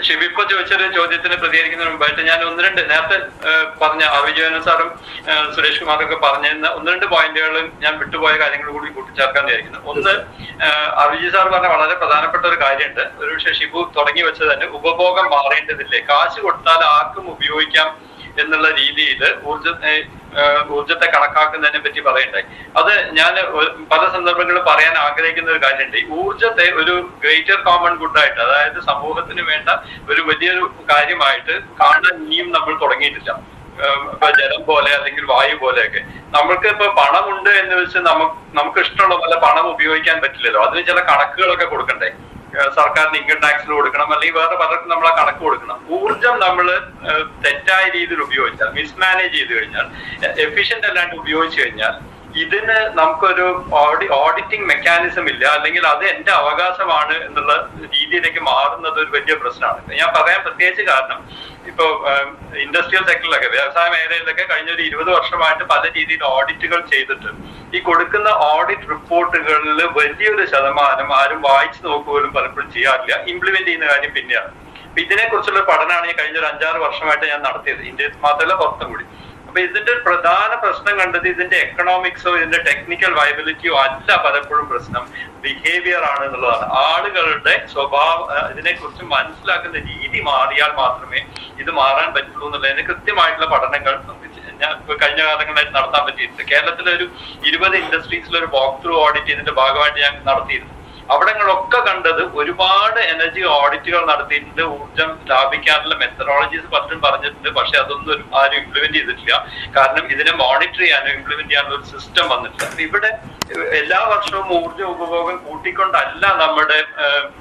ഷിബിപ്പോ ചോദിച്ചൊരു ചോദ്യത്തിന് പ്രതികരിക്കുന്നതിന് മുമ്പായിട്ട് ഞാൻ നേരത്തെ പറഞ്ഞ വിജയൻ സാറും സുരേഷ് കുമാറൊക്കെ പറഞ്ഞിരുന്ന 1-2 പോയിന്റുകളും ഞാൻ വിട്ടുപോയ കാര്യങ്ങൾ കൂടി കൂട്ടിച്ചേർക്കാൻ വിചാരിക്കുന്നു. ഒന്ന്, അഭിജി സാർ പറഞ്ഞ വളരെ പ്രധാനപ്പെട്ട ഒരു കാര്യമുണ്ട്. ഒരു പക്ഷേ ഷിബു തുടങ്ങി വെച്ചത് തന്നെ ഉപഭോഗം മാറേണ്ടതില്ലേ, കാശ് കൊടുത്താൽ ആർക്കും ഉപയോഗിക്കാം എന്നുള്ള രീതിയിൽ ഊർജത്തെ കണക്കാക്കുന്നതിനെ പറ്റി പറയണ്ടായി. അത് ഞാൻ പല സന്ദർഭങ്ങളിലും പറയാൻ ആഗ്രഹിക്കുന്ന ഒരു കാര്യമുണ്ട്. ഈ ഊർജത്തെ ഒരു ഗ്രേറ്റർ കോമൺ ഗുഡായിട്ട്, അതായത് സമൂഹത്തിന് വേണ്ട ഒരു വലിയൊരു കാര്യമായിട്ട് കാണാൻ ഇനിയും നമ്മൾ തുടങ്ങിയിട്ടില്ല. ഇപ്പൊ ജലം പോലെ അല്ലെങ്കിൽ വായു പോലെയൊക്കെ നമ്മൾക്ക് ഇപ്പൊ പണമുണ്ട് എന്ന് വെച്ച് നമുക്ക് ഇഷ്ടമുള്ള പോലെ പണം ഉപയോഗിക്കാൻ പറ്റില്ലല്ലോ. അതിന് ചില കണക്കുകളൊക്കെ കൊടുക്കണ്ടേ, സർക്കാരിന് ഇൻകം ടാക്സിൽ കൊടുക്കണം, അല്ലെങ്കിൽ വേറെ പലർക്കും നമ്മൾ ആ കണക്ക് കൊടുക്കണം. ഊർജം നമ്മൾ തെറ്റായ രീതിയിൽ ഉപയോഗിച്ചാൽ, മിസ്മാനേജ് ചെയ്ത് കഴിഞ്ഞാൽ, എഫിഷ്യന്റ് അല്ലാണ്ട് ഉപയോഗിച്ചു കഴിഞ്ഞാൽ ഇതിന് നമുക്കൊരു ഓഡിറ്റിംഗ് മെക്കാനിസം ഇല്ല, അല്ലെങ്കിൽ അത് എന്റെ അവകാശമാണ് എന്നുള്ള രീതിയിലേക്ക് മാറുന്നത് ഒരു വലിയ പ്രശ്നമാണ്. ഞാൻ പറയാൻ പ്രത്യേകിച്ച് കാരണം ഇപ്പൊ ഇൻഡസ്ട്രിയൽ സെക്ടറിലൊക്കെ, വ്യവസായ മേഖലയിലൊക്കെ കഴിഞ്ഞ ഒരു 20 വർഷമായിട്ട് പല രീതിയിൽ ഓഡിറ്റുകൾ ചെയ്തിട്ട് ഈ കൊടുക്കുന്ന ഓഡിറ്റ് റിപ്പോർട്ടുകളിൽ വലിയൊരു ശതമാനം ആരും വായിച്ചു നോക്കുപോലും പലപ്പോഴും ചെയ്യാറില്ല. ഇംപ്ലിമെന്റ് ചെയ്യുന്ന കാര്യം പിന്നെയാണ്. അപ്പൊ ഇതിനെ കുറിച്ചുള്ള പഠനമാണ് ഈ കഴിഞ്ഞ ഒരു 5-6 വർഷമായിട്ട് ഞാൻ നടത്തിയത്, ഇന്ത്യയിൽ മാത്രമല്ല പുറത്തും കൂടി. അപ്പൊ ഇതിന്റെ ഒരു പ്രധാന പ്രശ്നം കണ്ടത് ഇതിന്റെ എക്കണോമിക്സോ ഇതിന്റെ ടെക്നിക്കൽ വയബിലിറ്റിയോ അല്ല പലപ്പോഴും പ്രശ്നം, ബിഹേവിയർ ആണ് എന്നുള്ളതാണ്. ആളുകളുടെ സ്വഭാവം, ഇതിനെക്കുറിച്ച് മനസ്സിലാക്കുന്ന രീതി മാറിയാൽ മാത്രമേ ഇത് മാറാൻ പറ്റുള്ളൂ എന്നുള്ളതിന് കൃത്യമായിട്ടുള്ള പഠനങ്ങൾ ഞാൻ കഴിഞ്ഞ കാലങ്ങളായിട്ട് നടത്താൻ പറ്റിയിട്ടുണ്ട്. കേരളത്തിലെ ഒരു 20 ഇൻഡസ്ട്രീസിലൊരു വാക്ക് ത്രൂ ഓഡിറ്റ് ഇതിന്റെ ഭാഗമായിട്ട് ഞാൻ നടത്തിയിരുന്നു. അവിടങ്ങളൊക്കെ കണ്ടത് ഒരുപാട് എനർജി ഓഡിറ്റുകൾ നടത്തിയിട്ടുണ്ട്, ഊർജം ലാഭിക്കാനുള്ള മെത്തഡോളജീസ് പലരും പറഞ്ഞിട്ടുണ്ട്. പക്ഷെ അതൊന്നും ആരും ഇംപ്ലിമെന്റ് ചെയ്തിട്ടില്ല. കാരണം ഇതിനെ മോണിറ്റർ ചെയ്യാനോ ഇംപ്ലിമെന്റ് ചെയ്യാനുള്ള ഒരു സിസ്റ്റം വന്നിട്ടില്ല. ഇവിടെ എല്ലാ വർഷവും ഊർജ ഉപഭോഗം കൂട്ടിക്കൊണ്ടല്ല നമ്മുടെ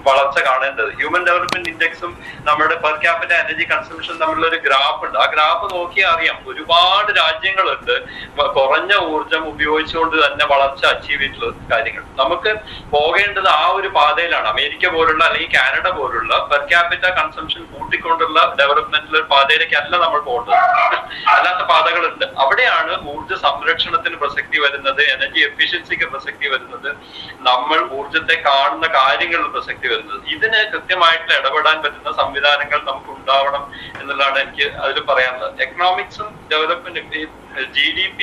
വളർച്ച കാണേണ്ടത്. ഹ്യൂമൻ ഡെവലപ്മെന്റ് ഇൻഡെക്സും നമ്മുടെ പെർ ക്യാപിറ്റ എനർജി കൺസംഷൻ തമ്മിലുള്ള ഒരു ഗ്രാഫ് ഉണ്ട്. ആ ഗ്രാഫ് നോക്കിയാൽ അറിയാം ഒരുപാട് രാജ്യങ്ങളുണ്ട് കുറഞ്ഞ ഊർജം ഉപയോഗിച്ചുകൊണ്ട് തന്നെ വളർച്ച അച്ചീവ് ചെയ്തിട്ടുള്ള കാര്യങ്ങൾ. നമുക്ക് പോകേണ്ടത് ആ ഒരു പാതയിലാണ്. അമേരിക്ക പോലുള്ള അല്ലെങ്കിൽ കാനഡ പോലുള്ള പെർ ക്യാപിറ്റ കൺസംഷൻ കൂട്ടിക്കൊണ്ടുള്ള ഡെവലപ്മെന്റിലെ പാതയിലേക്കല്ല നമ്മൾ പോകേണ്ടത്. അല്ലാത്ത പാതകളുണ്ട്. അവിടെയാണ് ഊർജ സംരക്ഷണത്തിന് പ്രസക്തി വരുന്നത്, എനർജി എഫിഷ്യൻസിക്ക് പ്രസക്തി വരുന്നത്, നമ്മൾ ഊർജത്തെ കാണുന്ന കാര്യങ്ങളിൽ പ്രസക്തി വരുന്നത്. ഇതിന് കൃത്യമായിട്ട് ഇടപെടാൻ പറ്റുന്ന സംവിധാനങ്ങൾ നമുക്ക് ഉണ്ടാവണം എന്നുള്ളതാണ് എനിക്ക് അതിൽ പറയാനുള്ളത്. എക്കണോമിക്സും ഡെവലപ്മെന്റും GDP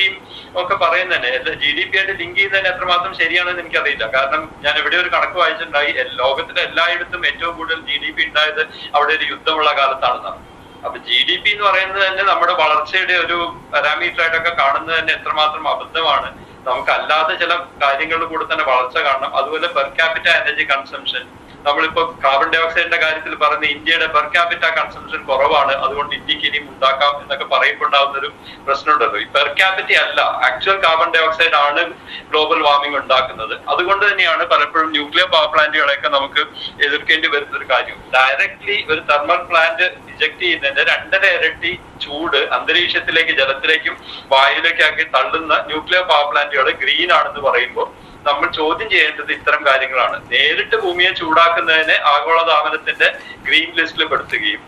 ഒക്കെ പറയുന്നതന്നെ GDP ആയിട്ട് ലിങ്ക് ചെയ്യുന്നതിന് എത്രമാത്രം ശരിയാണെന്ന് എനിക്കറിയില്ല. കാരണം ഞാൻ എവിടെ ഒരു കണക്ക് വായിച്ചിട്ടുണ്ടായി, ലോകത്തിലെ എല്ലായിടത്തും ഏറ്റവും കൂടുതൽ GDP ഉണ്ടായത് അവിടെ ഒരു യുദ്ധമുള്ള കാലത്താണെന്നാണ്. അപ്പൊ GDP എന്ന് പറയുന്നത് തന്നെ നമ്മുടെ വളർച്ചയുടെ ഒരു പാരാമീറ്റർ ആയിട്ടൊക്കെ കാണുന്നത് തന്നെ എത്രമാത്രം അബദ്ധമാണ് നമുക്ക് അല്ലാതെ ചില കാര്യങ്ങളുടെ കൂടെ തന്നെ വളർച്ച കാണണം. അതുപോലെ പെർ ക്യാപിറ്റ എനർജി കൺസംഷൻ, നമ്മളിപ്പോ കാർബൺ ഡൈ ഓക്സൈഡിന്റെ കാര്യത്തിൽ പറയുന്ന ഇന്ത്യയുടെ പെർ ക്യാപിറ്റ കൺസംഷൻ കുറവാണ്, അതുകൊണ്ട് ഇന്ത്യക്ക് ഇനിയും ഉണ്ടാക്കാം എന്നൊക്കെ പറയുമ്പോണ്ടാവുന്ന ഒരു പ്രശ്നമുണ്ടല്ലോ. ഈ പെർ ക്യാപിറ്റ അല്ല, ആക്ച്വൽ കാർബൺ ഡൈ ഓക്സൈഡ് ആണ് ഗ്ലോബൽ വാർമിംഗ് ഉണ്ടാക്കുന്നത്. അതുകൊണ്ട് തന്നെയാണ് പലപ്പോഴും ന്യൂക്ലിയർ പവർ പ്ലാന്റുകളെയൊക്കെ നമുക്ക് എതിർക്കേണ്ടി വരുന്ന ഒരു കാര്യം. ഡയറക്ട്ലി ഒരു തെർമൽ പ്ലാന്റ് ഇജക്ട് ചെയ്യുന്നതിന്റെ 2.5 ഇരട്ടി ചൂട് അന്തരീക്ഷത്തിലേക്ക്, ജലത്തിലേക്കും വായുവിലേക്കാക്കി തള്ളുന്ന ന്യൂക്ലിയർ പവർ പ്ലാന്റുകൾ ഗ്രീൻ ആണെന്ന് പറയുമ്പോൾ നമ്മൾ ചോദ്യം ചെയ്യേണ്ടത് ഇത്തരം കാര്യങ്ങളാണ്. നേരിട്ട് ഭൂമിയെ ചൂടാക്കുന്നതിനെ ആഗോളതാപനത്തിന്റെ ഗ്രീൻ ലിസ്റ്റിൽ പെടുത്തുകയും,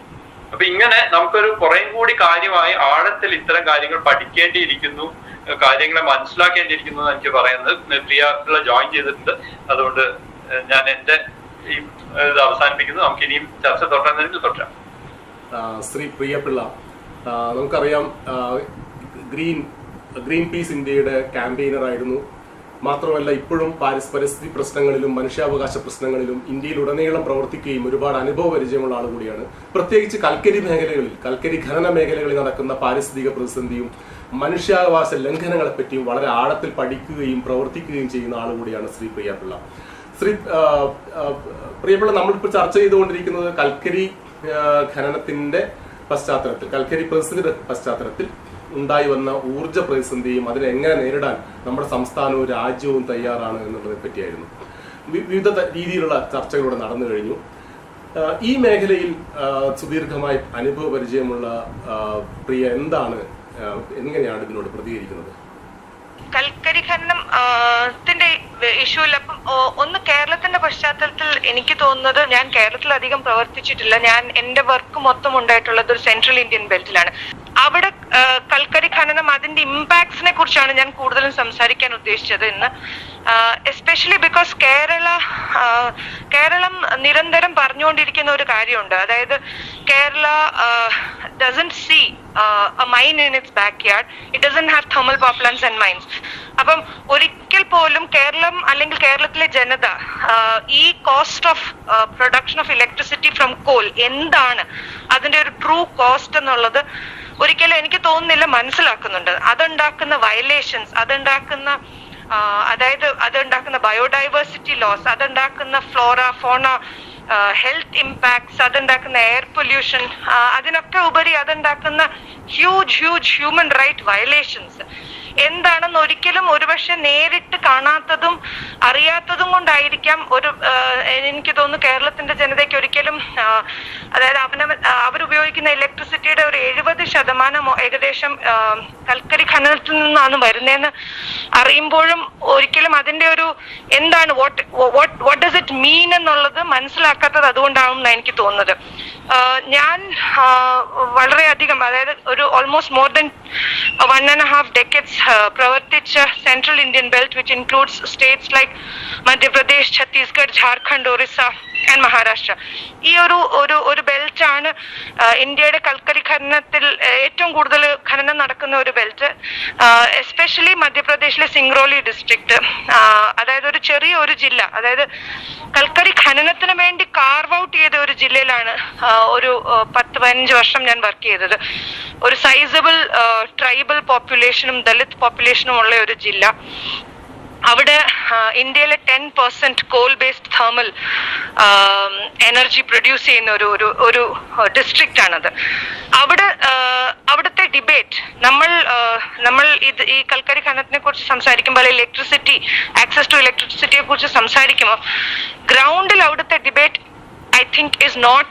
അപ്പൊ ഇങ്ങനെ നമുക്കൊരു കുറേം കൂടി കാര്യമായി ആഴത്തിൽ ഇത്തരം കാര്യങ്ങൾ പഠിക്കേണ്ടിയിരിക്കുന്നു, കാര്യങ്ങളെ മനസ്സിലാക്കേണ്ടിയിരിക്കുന്നു എന്ന് എനിക്ക് പറയുന്നത്. പ്രിയ ജോയിൻ ചെയ്തിട്ടുണ്ട്, അതുകൊണ്ട് ഞാൻ എന്റെ ഈ ഇത് അവസാനിപ്പിക്കുന്നു. നമുക്ക് ഇനിയും ചർച്ച തുടരുന്നതിൽ തുടരാം. ശ്രീ പ്രിയപിള്ള, നമുക്കറിയാം ഗ്രീൻ പീസ് ഇന്ത്യയുടെ ക്യാമ്പയിനർ ആയിരുന്നു. മാത്രമല്ല ഇപ്പോഴും പരിസ്ഥിതി പ്രശ്നങ്ങളിലും മനുഷ്യാവകാശ പ്രശ്നങ്ങളിലും ഇന്ത്യയിലുടനീളം പ്രവർത്തിക്കുകയും ഒരുപാട് അനുഭവ പരിചയമുള്ള ആൾ കൂടിയാണ്. പ്രത്യേകിച്ച് കൽക്കരി ഖനന മേഖലകളിൽ നടക്കുന്ന പാരിസ്ഥിതിക പ്രതിസന്ധിയും മനുഷ്യാവകാശ ലംഘനങ്ങളെ പറ്റിയും വളരെ ആഴത്തിൽ പഠിക്കുകയും പ്രവർത്തിക്കുകയും ചെയ്യുന്ന ആൾ കൂടിയാണ് ശ്രീ പ്രിയപിള്ള. ശ്രീ പ്രിയപിള്ള, നമ്മളിപ്പോൾ ചർച്ച ചെയ്തുകൊണ്ടിരിക്കുന്നത് കൽക്കരി ഖനനത്തിന്റെ പശ്ചാത്തലത്തിൽ, കൽക്കരി പ്രതിസന്ധിയുടെ പശ്ചാത്തലത്തിൽ ഉണ്ടായി വന്ന ഊർജ്ജ പ്രതിസന്ധിയും അതിനെ എങ്ങനെ നേരിടാൻ നമ്മുടെ സംസ്ഥാനവും രാജ്യവും തയ്യാറാണ് എന്നുള്ളതിനെ പറ്റിയായിരുന്നു. വിവിധ രീതിയിലുള്ള ചർച്ചകളിലൂടെ നടന്നു കഴിഞ്ഞു. ഈ മേഖലയിൽ സുദീർഘമായി അനുഭവ പരിചയമുള്ള പ്രിയ എങ്ങനെയാണ് ഇതിനോട് പ്രതികരിക്കുന്നത്? കൽക്കരി ഖനനത്തിന്റെ ഇഷ്യൂവിൽ അപ്പം ഒന്ന് കേരളത്തിന്റെ പശ്ചാത്തലത്തിൽ എനിക്ക് തോന്നുന്നത്, ഞാൻ കേരളത്തിൽ അധികം പ്രവർത്തിച്ചിട്ടില്ല. ഞാൻ എന്റെ വർക്ക് മൊത്തം ഉണ്ടായിട്ടുള്ളത് ഒരു സെൻട്രൽ ഇന്ത്യൻ ബെൽറ്റിലാണ്. അവിടെ കൽക്കരി ഖനനം അതിന്റെ ഇമ്പാക്ട്സിനെ കുറിച്ചാണ് ഞാൻ കൂടുതലും സംസാരിക്കാൻ ഉദ്ദേശിച്ചത് ഇന്ന്. എസ്പെഷ്യലി ബിക്കോസ് കേരളം നിരന്തരം പറഞ്ഞുകൊണ്ടിരിക്കുന്ന ഒരു കാര്യമുണ്ട്. അതായത് Kerala doesn't see a mine in its backyard. It doesn't have thermal power plants and mines. അപ്പം ഒരിക്കൽ പോലും കേരളം അല്ലെങ്കിൽ കേരളത്തിലെ ജനത ഈ cost of production of electricity from call എന്താണ്, അതിന്റെ ഒരു ട്രൂ കോസ്റ്റ് എന്നുള്ളത് ഒരിക്കലും എനിക്ക് തോന്നുന്നില്ല മനസ്സിലാക്കുന്നുണ്ട്. അതുണ്ടാക്കുന്ന വയലേഷൻസ്, അതുണ്ടാക്കുന്ന ബയോഡൈവേഴ്സിറ്റി ലോസ്, അതുണ്ടാക്കുന്ന ഫ്ലോറ ഫോണ ഹെൽത്ത് ഇമ്പാക്ട്സ്, അതുണ്ടാക്കുന്ന എയർ പൊല്യൂഷൻ, അതിനൊക്കെ ഉപരി അതുണ്ടാക്കുന്ന ഹ്യൂജ് ഹ്യൂമൻ റൈറ്റ് വയലേഷൻസ് എന്താണെന്ന് ഒരിക്കലും ഒരുപക്ഷെ നേരിട്ട് കാണാത്തതും അറിയാത്തതും കൊണ്ടായിരിക്കാം എനിക്ക് തോന്നുന്നു കേരളത്തിന്റെ ജനതയ്ക്ക് ഒരിക്കലും, അതായത് അവരുപയോഗിക്കുന്ന ഇലക്ട്രിസിറ്റിയുടെ ഒരു 70% ഏകദേശം കൽക്കരി ഖനനത്തിൽ നിന്നാണ് വരുന്നതെന്ന് അറിയുമ്പോഴും ഒരിക്കലും അതിന്റെ ഒരു എന്താണ് വാട്ട് ഡസ് ഇറ്റ് മീൻ എന്നുള്ളത് മനസ്സിലാക്കാത്തത് അതുകൊണ്ടാണെന്ന് എനിക്ക് തോന്നുന്നത്. ഞാൻ വളരെയധികം, അതായത് ഒരു ഓൾമോസ്റ്റ് മോർ ദൻ 1.5 decades പ്രവർത്തിച്ച central Indian belt, which includes States like Madhya Pradesh, Chhattisgarh, Jharkhand, Orissa and Maharashtra. ഈ ഒരു ബെൽറ്റ് ആണ് ഇന്ത്യയുടെ കൽക്കരി ഖനനത്തിൽ ഏറ്റവും കൂടുതൽ ഖനനം നടക്കുന്ന ഒരു ബെൽറ്റ്. എസ്പെഷ്യലി മധ്യപ്രദേശിലെ സിംഗ്രോലി ഡിസ്ട്രിക്ട്, അതായത് ഒരു ചെറിയ ഒരു ജില്ല, അതായത് കൽക്കരി ഖനനത്തിന് വേണ്ടി കാർവ് ഔട്ട് ചെയ്ത ഒരു ജില്ലയിലാണ് ഒരു 10-15 വർഷം ഞാൻ വർക്ക് ചെയ്തത്. ഒരു സൈസബിൾ ട്രൈബൽ പോപ്പുലേഷനും ദളിത് പോപ്പുലേഷനും ഉള്ള ഒരു ജില്ല. അവിടെ ഇന്ത്യയിലെ 10% call based thermal energy produce ചെയ്യുന്ന ഒരു ഡിസ്ട്രിക്റ്റ് ആണത്. അവിടുത്തെ ഡിബേറ്റ് നമ്മൾ ഈ കൽക്കരി ഖനനത്തിനെ കുറിച്ച് സംസാരിക്കുമ്പോൾ, ആക്സസ് ടു ഇലക്ട്രിസിറ്റിയെ കുറിച്ച് സംസാരിക്കുമ്പോൾ, ഗ്രൗണ്ടിൽ അവിടുത്തെ debate I think is not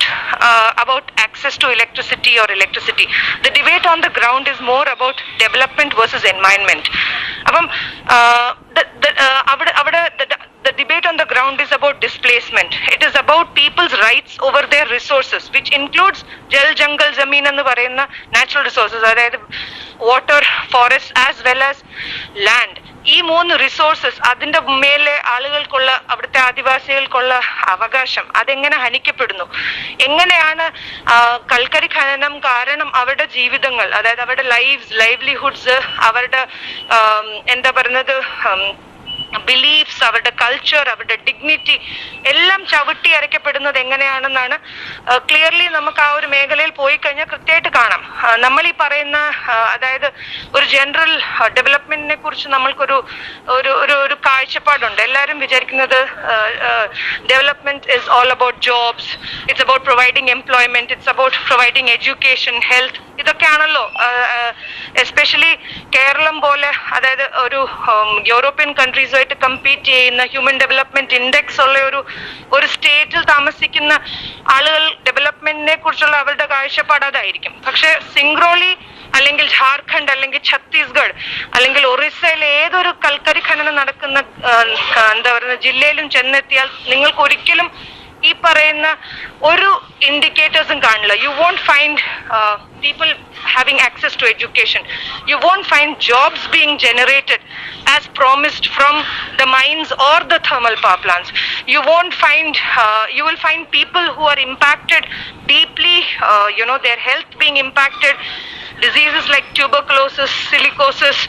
about access to electricity or electricity. The debate on the ground is more about development versus environment. Apam the debate on the ground is about displacement. It is about people's rights over their resources, which includes jal, jungle, zameen ennu parayunna natural resources, adayathu water, forest as well as land. ഈ 3 resources, അതിന്റെ മേലെ ആളുകൾക്കുള്ള, അവിടുത്തെ ആദിവാസികൾക്കുള്ള അവകാശം അതെങ്ങനെ ഹനിക്കപ്പെടുന്നു, എങ്ങനെയാണ് കൽക്കരി ഖനനം കാരണം അവരുടെ ജീവിതങ്ങൾ, അതായത് അവരുടെ ലൈവ്ലിഹുഡ്സ്, അവരുടെ എന്താ പറയുന്നത് ബിലീഫ്സ്, അവരുടെ കൾച്ചർ, അവരുടെ ഡിഗ്നിറ്റി എല്ലാം ചവിട്ടി അരയ്ക്കപ്പെടുന്നത് എങ്ങനെയാണെന്നാണ് ക്ലിയർലി നമുക്ക് ആ ഒരു മേഖലയിൽ പോയി കഴിഞ്ഞാൽ കൃത്യമായിട്ട് കാണാം. നമ്മൾ ഈ പറയുന്ന അതായത് ഒരു ജനറൽ ഡെവലപ്മെന്റിനെ കുറിച്ച് നമ്മൾക്കൊരു ഒരു കാഴ്ചപ്പാടുണ്ട്. എല്ലാവരും വിചാരിക്കുന്നത് development is all about jobs, it's about providing employment, it's about providing education, health, ഇതൊക്കെയാണല്ലോ എസ്പെഷ്യലി കേരളം പോലെ അതായത് ഒരു യൂറോപ്യൻ കൺട്രീസുമായിട്ട് കമ്പീറ്റ് ചെയ്യുന്ന ഹ്യൂമൻ ഡെവലപ്മെന്റ് ഇൻഡെക്സ് ഉള്ള ഒരു സ്റ്റേറ്റിൽ താമസിക്കുന്ന ആളുകൾ ഡെവലപ്മെന്റിനെ കുറിച്ചുള്ള അവരുടെ കാഴ്ചപ്പാട് അതായിരിക്കും. പക്ഷെ സിംഗ്രോളി അല്ലെങ്കിൽ ഝാർഖണ്ഡ് അല്ലെങ്കിൽ ഛത്തീസ്ഗഡ് അല്ലെങ്കിൽ ഒറീസയിലെ ഏതൊരു കൽക്കരി ഖനനം നടക്കുന്ന എന്താ പറയുക ജില്ലയിലും ചെന്നെത്തിയാൽ നിങ്ങൾക്ക് ഒരിക്കലും ഈ പറയുന്ന ഒരു ഇൻഡിക്കേറ്റേഴ്സും കാണില്ല. You won't find people having access to education. You won't find jobs being generated as promised from the mines or the thermal power plants. You won't find, you will find people who are impacted deeply, their health being impacted. Diseases like tuberculosis, silicosis,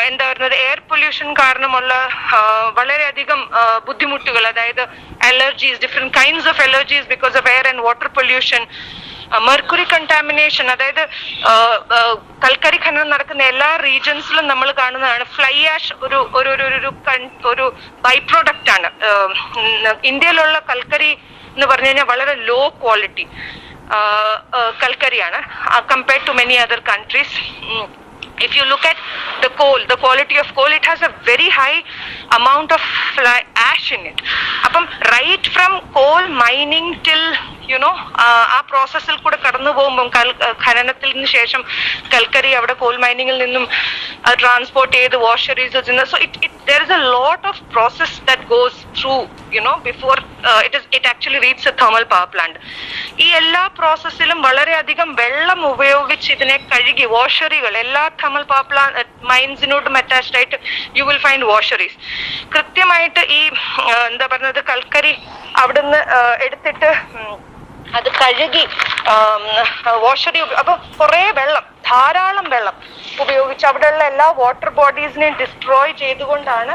എന്താ പറയുന്നത് air pollution കാരണമുള്ള വളരെയധികം ബുദ്ധിമുട്ടുകൾ, അതായത് allergies, different kinds of allergies because of air and water pollution, mercury contamination. അതായത് കൽക്കരി ഖനനം നടക്കുന്ന എല്ലാ റീജൻസിലും നമ്മൾ കാണുന്നതാണ്. ഫ്ലൈ ആഷ് ഒരു ബൈ പ്രോഡക്റ്റ് ആണ്. ഇന്ത്യയിലുള്ള കൽക്കരി എന്ന് പറഞ്ഞു കഴിഞ്ഞാൽ വളരെ ലോ ക്വാളിറ്റി കൽക്കരിയാണ് compared to many other countries. If you look at the coal, the quality of coal, it has a very high amount of fly ash in it. Appam right from coal mining till ആ പ്രോസസ്സിൽ കൂടെ കടന്നു പോകുമ്പോൾ ഖനനത്തിൽ നിന്ന് ശേഷം കൽക്കരി അവിടെ call മൈനിങ്ങിൽ നിന്നും ട്രാൻസ്പോർട്ട് ചെയ്ത് വാഷറീസ്, so there is a lot of process that goes through before it actually reaches a thermal power plant. ഈ എല്ലാ പ്രോസസ്സിലും വളരെയധികം വെള്ളം ഉപയോഗിച്ച് ഇതിനെ കഴുകി വാഷറികൾ എല്ലാ thermal power plant മൈൻസിനോടും അറ്റാച്ച്ഡ് ആയിട്ട് യു വിൽ ഫൈൻഡ് വാഷറീസ്. കൃത്യമായിട്ട് ഈ എന്താ പറയുന്നത് കൽക്കരി അവിടുന്ന് എടുത്തിട്ട് അത് കഴുകി വാഷറി, അപ്പൊ കുറെ വെള്ളം, ധാരാളം വെള്ളം ഉപയോഗിച്ച് അവിടെയുള്ള എല്ലാ വാട്ടർ ബോഡീസിനെയും ഡിസ്ട്രോയ് ചെയ്തുകൊണ്ടാണ്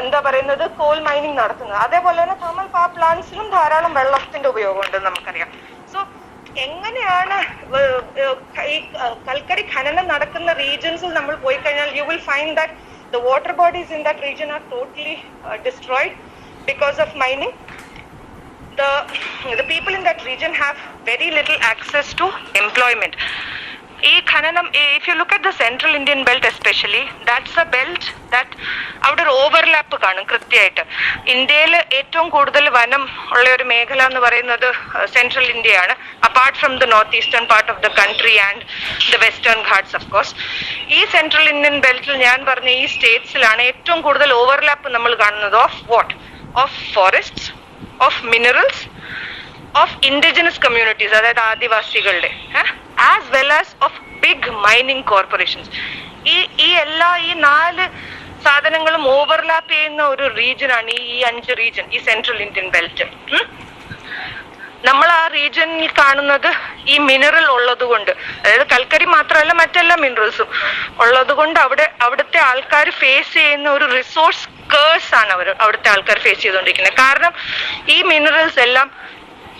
എന്താ പറയുന്നത് കോൾ മൈനിങ് നടത്തുന്നത്. അതേപോലെ തന്നെ തെർമൽ പവർ പ്ലാന്റ്സിലും ധാരാളം വെള്ളത്തിന്റെ ഉപയോഗം ഉണ്ടെന്ന് നമുക്കറിയാം. സോ എങ്ങനെയാണ് ഈ കൽക്കരി ഖനനം നടക്കുന്ന റീജൻസിൽ നമ്മൾ പോയി കഴിഞ്ഞാൽ you will find that the water bodies in that region are totally destroyed because of mining. The people in that region have very little access to employment. ഈ ഖനനം, if you look at the central Indian belt especially, that's a belt that അവിടെ ഒരു overlap കാണും കൃത്യമായിട്ട്. ഇന്ത്യയിൽ ഏറ്റവും കൂടുതൽ വനം ഉള്ള ഒരു മേഖല എന്ന് പറയുന്നത് സെൻട്രൽ ഇന്ത്യയാണ്, apart from the north eastern part of the country and the western Ghats of course. ഈ സെൻട്രൽ ഇന്ത്യൻ ബെൽറ്റിൽ ഞാൻ പറഞ്ഞ ഈ സ്റ്റേറ്റ്സിലാണ് ഏറ്റവും കൂടുതൽ ഓവർലാപ്പ് നമ്മൾ കാണുന്നത് of what, of forests, of minerals, of indigenous communities, അതായത് ആദിവാസികളുടെ, as well as of big mining corporations. ഈ എല്ലാ ഈ 4 സാധനങ്ങളും ഓവർലാപ്പ് ചെയ്യുന്ന ഒരു റീജിയനാണ് ഈ 5 റീജിയൻ, ഈ സെൻട്രൽ ഇന്ത്യൻ ബെൽറ്റ്. നമ്മൾ ആ റീജിയനിൽ കാണുന്നത് ഈ മിനറൽ ഉള്ളത് കൊണ്ട്, അതായത് കൽക്കരി മാത്രമല്ല മറ്റെല്ലാ മിനറൽസും ഉള്ളത് കൊണ്ട് അവിടുത്തെ ആൾക്കാർ ഫേസ് ചെയ്യുന്ന ഒരു റിസോഴ്സ് കേഴ്സ് ആണ് അവിടുത്തെ ആൾക്കാർ ഫേസ് ചെയ്തുകൊണ്ടിരിക്കുന്നത്. കാരണം ഈ മിനറൽസ് എല്ലാം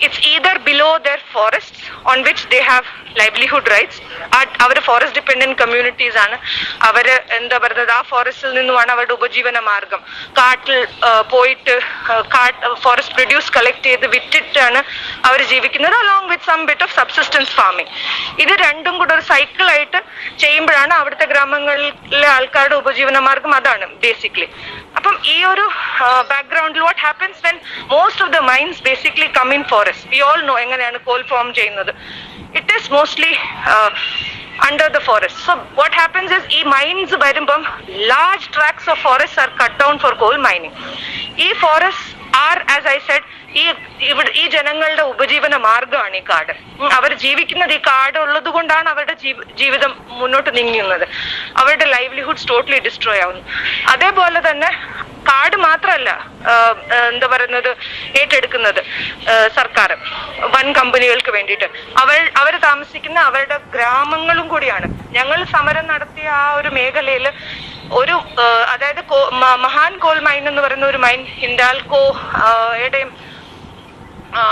it's either below the forest on which they have livelihood rights. അവർ ഫോറസ്റ്റ് ഡിപ്പെൻഡന്റ് കമ്മ്യൂണിറ്റീസ് ആണ്. അവര് എന്താ പറയുന്നത് ആ ഫോറസ്റ്റിൽ നിന്നുമാണ് അവരുടെ ഉപജീവന മാർഗം. കാട്ടിൽ പോയിട്ട് ഫോറസ്റ്റ് പ്രൊഡ്യൂസ് കളക്ട് ചെയ്ത് വിറ്റിട്ടാണ് അവർ ജീവിക്കുന്നത്, along with some bit of subsistence farming. ഇത് രണ്ടും കൂടെ ഒരു സൈക്കിളായിട്ട് ചെയ്യുമ്പോഴാണ് അവിടുത്തെ ഗ്രാമങ്ങളിലെ ആൾക്കാരുടെ ഉപജീവന മാർഗം അതാണ് ബേസിക്കലി. അപ്പം ഈ ഒരു ബാക്ക്ഗ്രൗണ്ടിൽ what happens when most of the mines basically come in forest. We all know എങ്ങനെയാണ് കോൾ ഫോം ചെയ്യുന്നത്. It is mostly under the forest. So what happens is ഈ mines വരുമ്പം large tracts of forests are cut down for coal mining. ഈ forests are, as I said, ഈ ജനങ്ങളുടെ ഉപജീവന മാർഗമാണ് ഈ കാട്. അവർ ജീവിക്കുന്നത് ഈ കാട് ഉള്ളത് കൊണ്ടാണ് അവരുടെ ജീവിതം മുന്നോട്ട് നീങ്ങുന്നത്. അവരുടെ ലൈവ്ലിഹുഡ്സ് ടോട്ടലി ഡിസ്ട്രോയ് ആവുന്നു. അതേപോലെ തന്നെ കാട് മാത്രമല്ല എന്താ പറയുന്നത് ഏറ്റെടുക്കുന്നത് സർക്കാർ വൻ കമ്പനികൾക്ക് വേണ്ടിയിട്ട്. അവർ താമസിക്കുന്ന അവരുടെ ഗ്രാമങ്ങളും കൂടിയാണ്. ഞങ്ങൾ സമരം നടത്തിയ ആ ഒരു മേഖലയിൽ ഒരു അതായത് മഹാൻ കോൾ മൈൻ എന്ന് പറയുന്ന ഒരു മൈൻ ഹിൻഡാൽകോ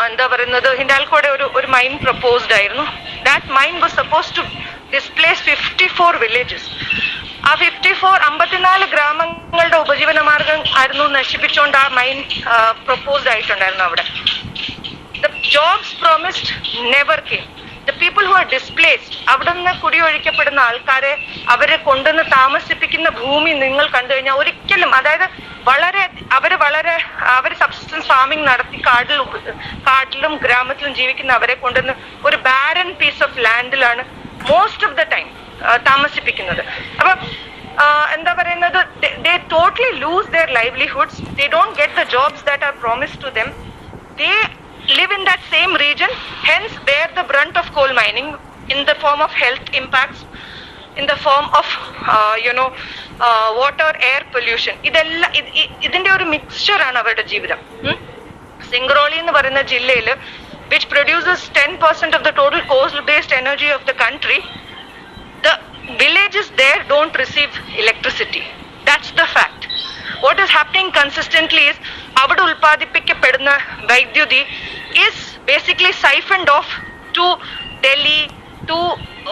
എന്താ പറയുന്നത്, ഹിൻഡാൽകോയുടെ ഒരു മൈൻ പ്രപ്പോസ്ഡ് ആയിരുന്നു. That mine was suppose to displace 54 villages. ആ 54 ഗ്രാമങ്ങളുടെ ഉപജീവന മാർഗം ആയിരുന്നു നശിപ്പിച്ചുകൊണ്ട് ആ മൈൻ പ്രപ്പോസ്ഡ് ആയിട്ടുണ്ടായിരുന്നു അവിടെ. The jobs promised never came. The people who are displaced, അവിടെ നിന്ന് കുടിയൊഴിക്കപ്പെടുന്ന ആൾക്കാരെ അവരെ കൊണ്ടുവന്ന് താമസിപ്പിക്കുന്ന ഭൂമി നിങ്ങൾ കണ്ടു കഴിഞ്ഞാൽ ഒരിക്കലും, അതായത് അവര് സബ്സിസ്റ്റൻസ് ഫാമിംഗ് നടത്തി കാട്ടിലും ഗ്രാമത്തിലും ജീവിക്കുന്ന അവരെ കൊണ്ടുവന്ന് ഒരു ബാരൻ പീസ് ഓഫ് ലാൻഡിലാണ് മോസ്റ്റ് ഓഫ് ദ ടൈം താമസിപ്പിക്കുന്നത്. അപ്പൊ എന്താ പറയുന്നത്, they totally lose their livelihoods. They don't get the jobs that are promised to them. They live in that same region, hence bear the brunt of coal mining in the form of health impacts, in the form of water, air pollution. ഇതിന്റെ ഒരു mixture ആണ് അവരുടെ ജീവിതം. സിംഗ്രോളി എന്ന് പറയുന്ന ജില്ലയിൽ which produces 10% of the total coal-based energy of the country, the villages there don't receive electricity. That's the fact. What is happening consistently is avadu ulpadipikkaപ്പെടുന്ന വൈദ്യുതി is basically siphoned off to Delhi, to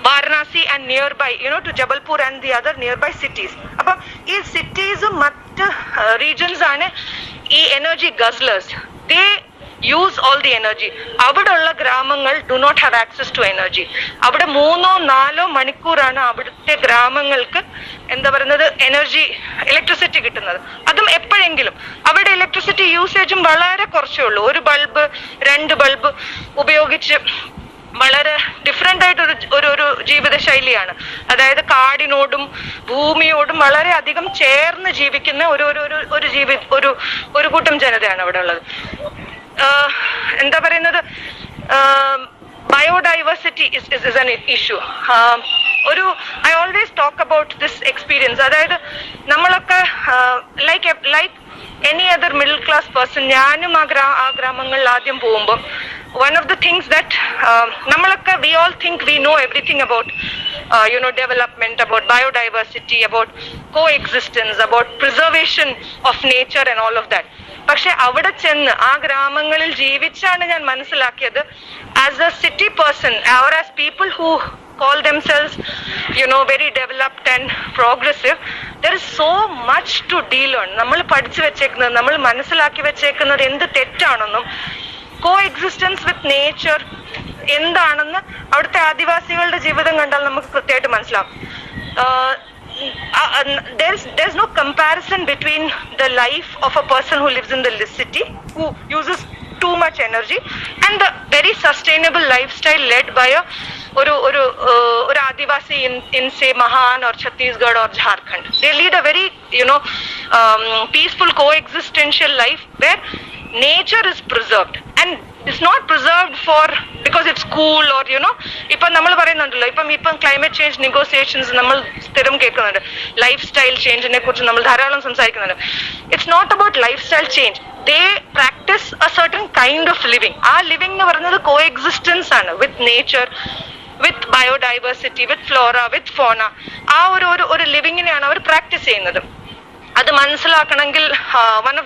Varanasi and nearby, to Jabalpur and the other nearby cities. Appo ee cities matte regions aanu ee energy guzzlers. They use all the energy. അവിടെയുള്ള ഗ്രാമങ്ങൾ do not have access to energy. അവിടെ 3-4 മണിക്കൂറാണ് അവിടുത്തെ ഗ്രാമങ്ങൾക്ക് എന്താ പറയുന്നത് electricity കിട്ടുന്നത്. അതും എപ്പോഴെങ്കിലും. അവിടെ ഇലക്ട്രിസിറ്റി യൂസേജും വളരെ കുറച്ചേ ഉള്ളൂ. 1 ബൾബ് 2 ബൾബ് ഉപയോഗിച്ച് വളരെ ഡിഫറെന്റ് ആയിട്ട് ഒരു ജീവിത ശൈലിയാണ്. അതായത് കാടിനോടും ഭൂമിയോടും വളരെ അധികം ചേർന്ന് ജീവിക്കുന്ന ഒരു കൂട്ടം ജനതയാണ് അവിടെ ഉള്ളത്. എന്താ പറയുന്നത്, biodiversity is an issue. I always talk about this experience. അതായത് നമ്മളൊക്കെ like any other middle class person, ഞാനും ആ ഗ്രാമങ്ങളിൽ ആദ്യം പോകുമ്പോൾ one of the things that നമ്മളൊക്കെ we all think we know everything about development, about biodiversity, about coexistence, about preservation of nature and all of that. പക്ഷെ അവിടെ ചെന്ന് ആ ഗ്രാമങ്ങളിൽ ജീവിച്ചാണ് ഞാൻ മനസ്സിലാക്കിയത്, as A city person or as people who call themselves very developed and progressive, there is so much to de-learn. നമ്മൾ പഠിച്ചു വെച്ചേക്കുന്നത്, നമ്മൾ മനസ്സിലാക്കി വെച്ചേക്കുന്നത് എന്ത് തെറ്റാണെന്നും കോഎക്സിസ്റ്റൻസ് വിത്ത് നേച്ചർ എന്താണെന്ന് അവിടുത്തെ ആദിവാസികളുടെ ജീവിതം കണ്ടാൽ നമുക്ക് കൃത്യമായിട്ട് മനസ്സിലാവും. There's no comparison between the life of a person who lives in the city, who uses too much energy, and the very sustainable lifestyle led by ഒരു ആദിവാസി in say Mahan or Chhattisgarh or Jharkhand. They lead a very peaceful coexistential life where nature is preserved, and it's not preserved because it's cool or ഇപ്പൊ നമ്മൾ പറയുന്നുണ്ടല്ലോ, ഇപ്പം climate change negotiations നമ്മൾ സ്ഥിരം കേൾക്കുന്നുണ്ട്, life style ചേഞ്ചിനെ കുറിച്ച് നമ്മൾ ധാരാളം സംസാരിക്കുന്നുണ്ട്. It's not about lifestyle change. They practice a certain kind of living. ആ ലിവിങ് എന്ന് പറയുന്നത് കോഎക്സിസ്റ്റൻസ് ആണ് with nature, with biodiversity, with flora, with fauna. ആ ഒരു ലിവിങ്ങിനെയാണ് അവർ പ്രാക്ടീസ് ചെയ്യുന്നത്. അത് മനസ്സിലാക്കണമെങ്കിൽ one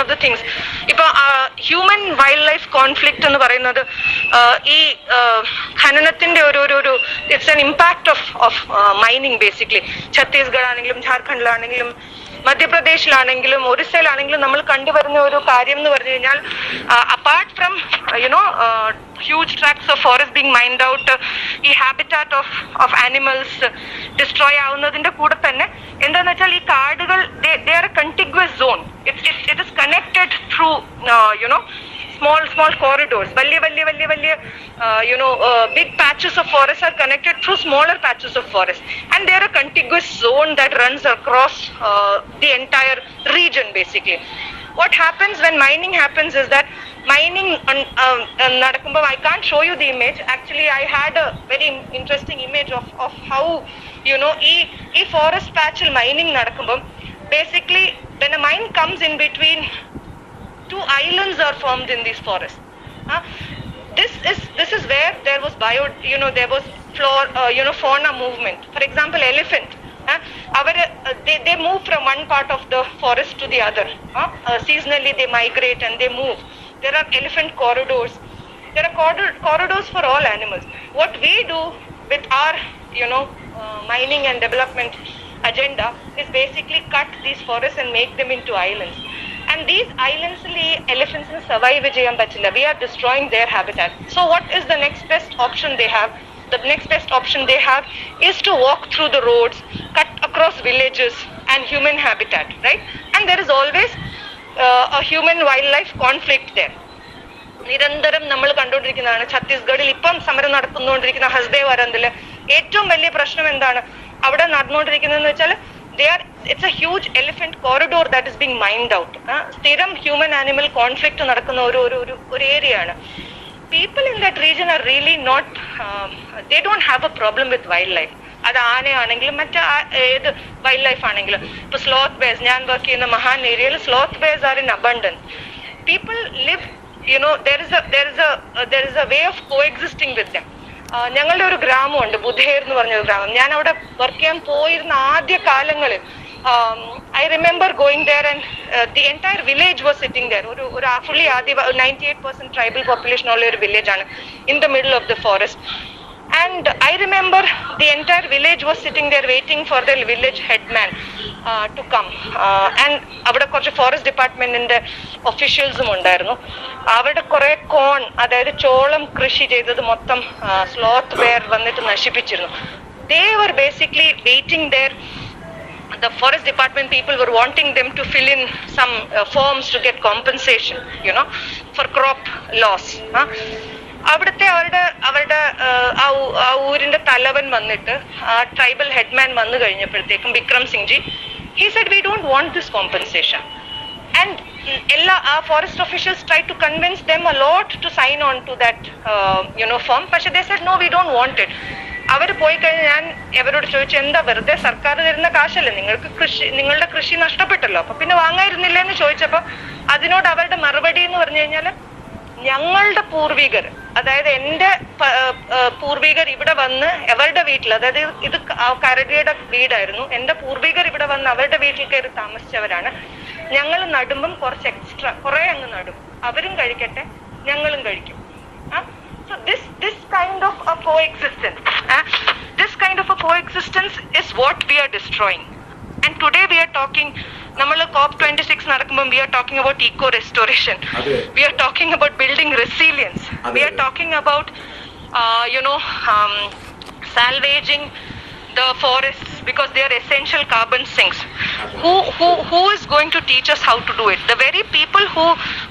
of the things, ഇപ്പൊ ഹ്യൂമൻ വൈൽഡ് ലൈഫ് കോൺഫ്ലിക്റ്റ് എന്ന് പറയുന്നത് ഈ ഖനനത്തിന്റെ ഒരു it's an impact of mining basically. Chhattisgarh ആണെങ്കിലും ജാർഖണ്ഡിലാണെങ്കിലും മധ്യപ്രദേശിലാണെങ്കിലും ഒറീസയിലാണെങ്കിലും നമ്മൾ കണ്ടുവരുന്ന ഒരു കാര്യം എന്ന് പറഞ്ഞു കഴിഞ്ഞാൽ, apart from huge tracts of forest being mined out, ഈ ഹാബിറ്റാറ്റ് ഓഫ് ആനിമൽസ് ഡിസ്ട്രോയ് ആവുന്നതിന്റെ കൂടെ തന്നെ എന്താന്ന് വെച്ചാൽ ഈ കാടുകൾ they are a contiguous zone. It is connected through small corridors. വലിയ big patches of forest are connected through smaller patches of forest, and they are a contiguous zone that runs across the entire region basically. What happens when mining happens is that mining നടക്കുമ്പോൾ, I can't show you the image. Actually, I had a very interesting image of how ഈ forest patch mining നടക്കുമ്പോൾ basically when a mine comes in between, 2 islands are formed in these forests. This is where there was there was fauna movement. For example, elephant. They move from one part of the forest to the other. Seasonally they migrate and they move. There are elephant corridors. There are corridors for all animals. What we do with our mining and development agenda is basically cut these forests and make them into islands. And these islands elephants survive cheyan pattilla. We are destroying their habitat. So what is the next best option they have? The next best option they have is to walk through the roads, cut across villages and human habitat, right? And there is always a human wildlife conflict there. നിരന്തരം നമ്മൾ കണ്ടുകൊണ്ടിരിക്കുന്നതാണ്. ഛത്തീസ്ഗഡിൽ ഇപ്പം സമരം നടത്തുന്നുകൊണ്ടിരിക്കുന്ന ഹസ്ദേവ് അരന്തില് ഏറ്റവും വലിയ പ്രശ്നം എന്താണ് അവിടെ നടന്നുകൊണ്ടിരിക്കുന്നതെന്ന് വെച്ചാൽ it's a huge elephant corridor that is being mined out. സ്ഥിരം ഹ്യൂമൻ ആനിമൽ കോൺഫ്ലിക്റ്റ് നടക്കുന്ന ഒരു ഏരിയ ആണ്. People in that region are really not, they don't have a problem with wildlife. അത് ആനയാണെങ്കിലും ഏത് വൈൽഡ് ലൈഫ് ആണെങ്കിലും. ഇപ്പൊ സ്ലോത്ത് ബേസ്, ഞാൻ work ചെയ്യുന്ന മഹാൻ ഏരിയയിൽ sloth base are in abundance. People live, there is a way of coexisting with them. ഞങ്ങളുടെ ഒരു ഗ്രാമമുണ്ട്, ബുധേർ എന്ന് പറഞ്ഞൊരു ഗ്രാമം. ഞാൻ അവിടെ വർക്ക് ചെയ്യാൻ പോയിരുന്ന ആദ്യ കാലങ്ങളിൽ I remember going there and the entire village was sitting there. ഒരു fully 98% tribal population ഉള്ള ഒരു village ആണ്, in the middle of the forest. And I remember the entire village was sitting there waiting for the village headman to come. And അവിടെ കുറച്ച് forest ഡിപ്പാർട്ട്മെന്റിന്റെ ഒഫീഷ്യൽസും ഉണ്ടായിരുന്നു. അവിടെ കുറെ കോൺ, അതായത് ചോളം കൃഷി ചെയ്തത് മൊത്തം സ്ലോത്ത് ബെയർ വന്നിട്ട് നശിപ്പിച്ചിരുന്നു. They were basically waiting there. The forest department people were wanting them to fill in some forms to get compensation, for crop loss. അവിടുത്തെ അവരുടെ ആ ഊരിന്റെ തലവൻ വന്നിട്ട്, ആ ട്രൈബൽ ഹെഡ്മാൻ വന്നു കഴിഞ്ഞപ്പോഴത്തേക്കും Vikram Singh ji, he said we don't want this compensation. And ആ forest officials tried to convince them a lot to sign on to that form, പക്ഷെ they said no, we don't want it. അവർ പോയി കഴിഞ്ഞ് ഞാൻ അവരോട് ചോദിച്ചു, എന്താ വെറുതെ സർക്കാർ തരുന്ന കാശല്ലേ, നിങ്ങളുടെ കൃഷി നഷ്ടപ്പെട്ടല്ലോ, അപ്പൊ പിന്നെ വാങ്ങായിരുന്നില്ല എന്ന് ചോദിച്ചപ്പോ അതിനോട് അവരുടെ മറുപടി എന്ന് പറഞ്ഞു കഴിഞ്ഞാല്, ഞങ്ങളുടെ പൂർവികർ, അതായത് എന്റെ പൂർവികർ ഇവിടെ വന്ന് അവരുടെ വീട്ടിൽ, അതായത് ഇത് കരടിയുടെ വീടായിരുന്നു, എന്റെ പൂർവികർ ഇവിടെ വന്ന് അവരുടെ വീട്ടിൽ കയറി താമസിച്ചവരാണ്. ഞങ്ങൾ നടുമ്പം കുറച്ച് എക്സ്ട്രാ കുറെ അങ്ങ് നടും, അവരും കഴിക്കട്ടെ ഞങ്ങളും കഴിക്കും. So this kind of a coexistence is what we are destroying. And today we are talking, നമ്മൾ COP26 നടക്കുമ്പോൾ we are talking about eco restoration. We are talking about building resilience. We are talking about salvaging the forests because they are essential carbon sinks. Who is going to teach us how to do it? The very people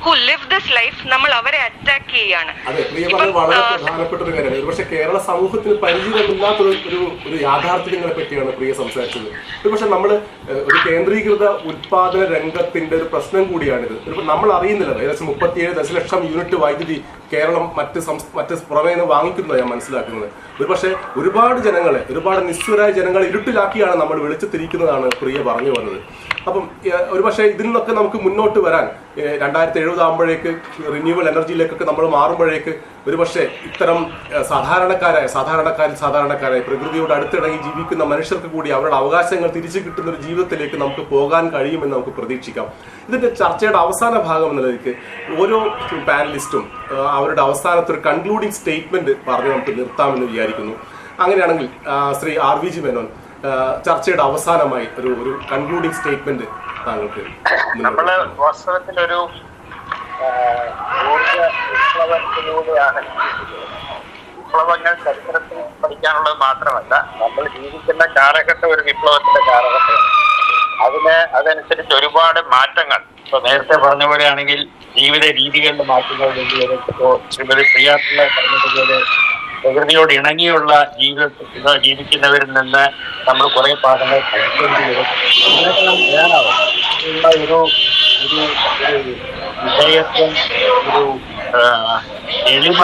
who live this life, നമ്മൾ അവരെ attack ചെയ്യാണ്. അതെ, പ്രിയ പറഞ്ഞത് വളരെ പ്രധാനപ്പെട്ട ഒരു കാര്യമാണ്. ഒരുപക്ഷെ കേരള സമൂഹത്തിന് പരിചിതമില്ലാത്തൊരു ഒരു യാഥാർത്ഥ്യങ്ങളെ പറ്റിയാണ് പ്രിയ സംസാരിച്ചത്. ഒരുപക്ഷെ നമ്മൾ ഒരു കേന്ദ്രീകൃത ഉത്പാദന രംഗത്തിന്റെ ഒരു പ്രശ്നം കൂടിയാണിത്. നമ്മൾ അറിയുന്നില്ല, ഏകദേശം 37 ദശലക്ഷം യൂണിറ്റ് വൈദ്യുതി കേരളം മറ്റ് പുറമേ നിന്ന് വാങ്ങിക്കുന്നതാണ് ഞാൻ മനസ്സിലാക്കുന്നത്. ഒരുപക്ഷെ ഒരുപാട് നിസ്വരായ ജനങ്ങളെ ഇരുട്ടിലാക്കിയാണ് നമ്മൾ വെളിച്ചത്തിരിക്കുന്നതാണ് പ്രിയ പറഞ്ഞു വന്നത്. അപ്പം ഒരുപക്ഷെ ഇതിൽ നിന്നൊക്കെ നമുക്ക് മുന്നോട്ട് വരാൻ 2070 ആകുമ്പോഴേക്ക് റിന്യൂവൽ എനർജിയിലേക്കൊക്കെ നമ്മൾ മാറുമ്പോഴേക്ക് ഒരുപക്ഷെ ഇത്തരം സാധാരണക്കാരായ പ്രകൃതിയോട് അടുത്തിടങ്ങി ജീവിക്കുന്ന മനുഷ്യർക്ക് കൂടി അവരുടെ അവകാശങ്ങൾ തിരിച്ചു കിട്ടുന്ന ഒരു ജീവിതത്തിലേക്ക് നമുക്ക് പോകാൻ കഴിയുമെന്ന് നമുക്ക് പ്രതീക്ഷിക്കാം. ഇതിന്റെ ചർച്ചയുടെ അവസാന ഭാഗം എന്ന നിലയ്ക്ക് ഓരോ പാനലിസ്റ്റും അവരുടെ അവസാനത്തെ ഒരു കൺക്ലൂഡിംഗ് സ്റ്റേറ്റ്മെന്റ് പറഞ്ഞ് നമുക്ക് നിർത്താമെന്ന് വിചാരിക്കുന്നു. അങ്ങനെയാണെങ്കിൽ ശ്രീ RVG മേനോൻ, ചർച്ചയുടെ അവസാനമായി ഒരു കൺക്ലൂഡിംഗ് സ്റ്റേറ്റ്മെന്റ് താങ്കൾക്ക്. നമ്മള് വാസ്തവത്തിലൊരു ഊർജ വിപ്ലവത്തിലൂടെയാണ്. വിപ്ലവങ്ങൾ ചരിത്രത്തിൽ പഠിക്കാനുള്ളത് മാത്രമല്ല, നമ്മൾ ജീവിക്കുന്ന കാലഘട്ടം ഒരു വിപ്ലവത്തിന്റെ കാലഘട്ടമാണ്. അതനുസരിച്ച് ഒരുപാട് മാറ്റങ്ങൾ, ഇപ്പൊ നേരത്തെ പറഞ്ഞ പോലെയാണെങ്കിൽ ജീവിത രീതികളിലെ മാറ്റങ്ങൾ ശ്രീമതി പ്രിയാത്തുള്ള പറഞ്ഞതുപോലെ പ്രകൃതിയോട് ഇണങ്ങിയുള്ള ജീവിക്കുന്നവരിൽ നിന്ന് നമ്മൾ കുറെ പാഠങ്ങൾ പഠിക്കേണ്ടി വരും. അതിനൊക്കെ നാം തയ്യാറാവും. ഒരു വിധേയത്വം, ഒരു എളിമ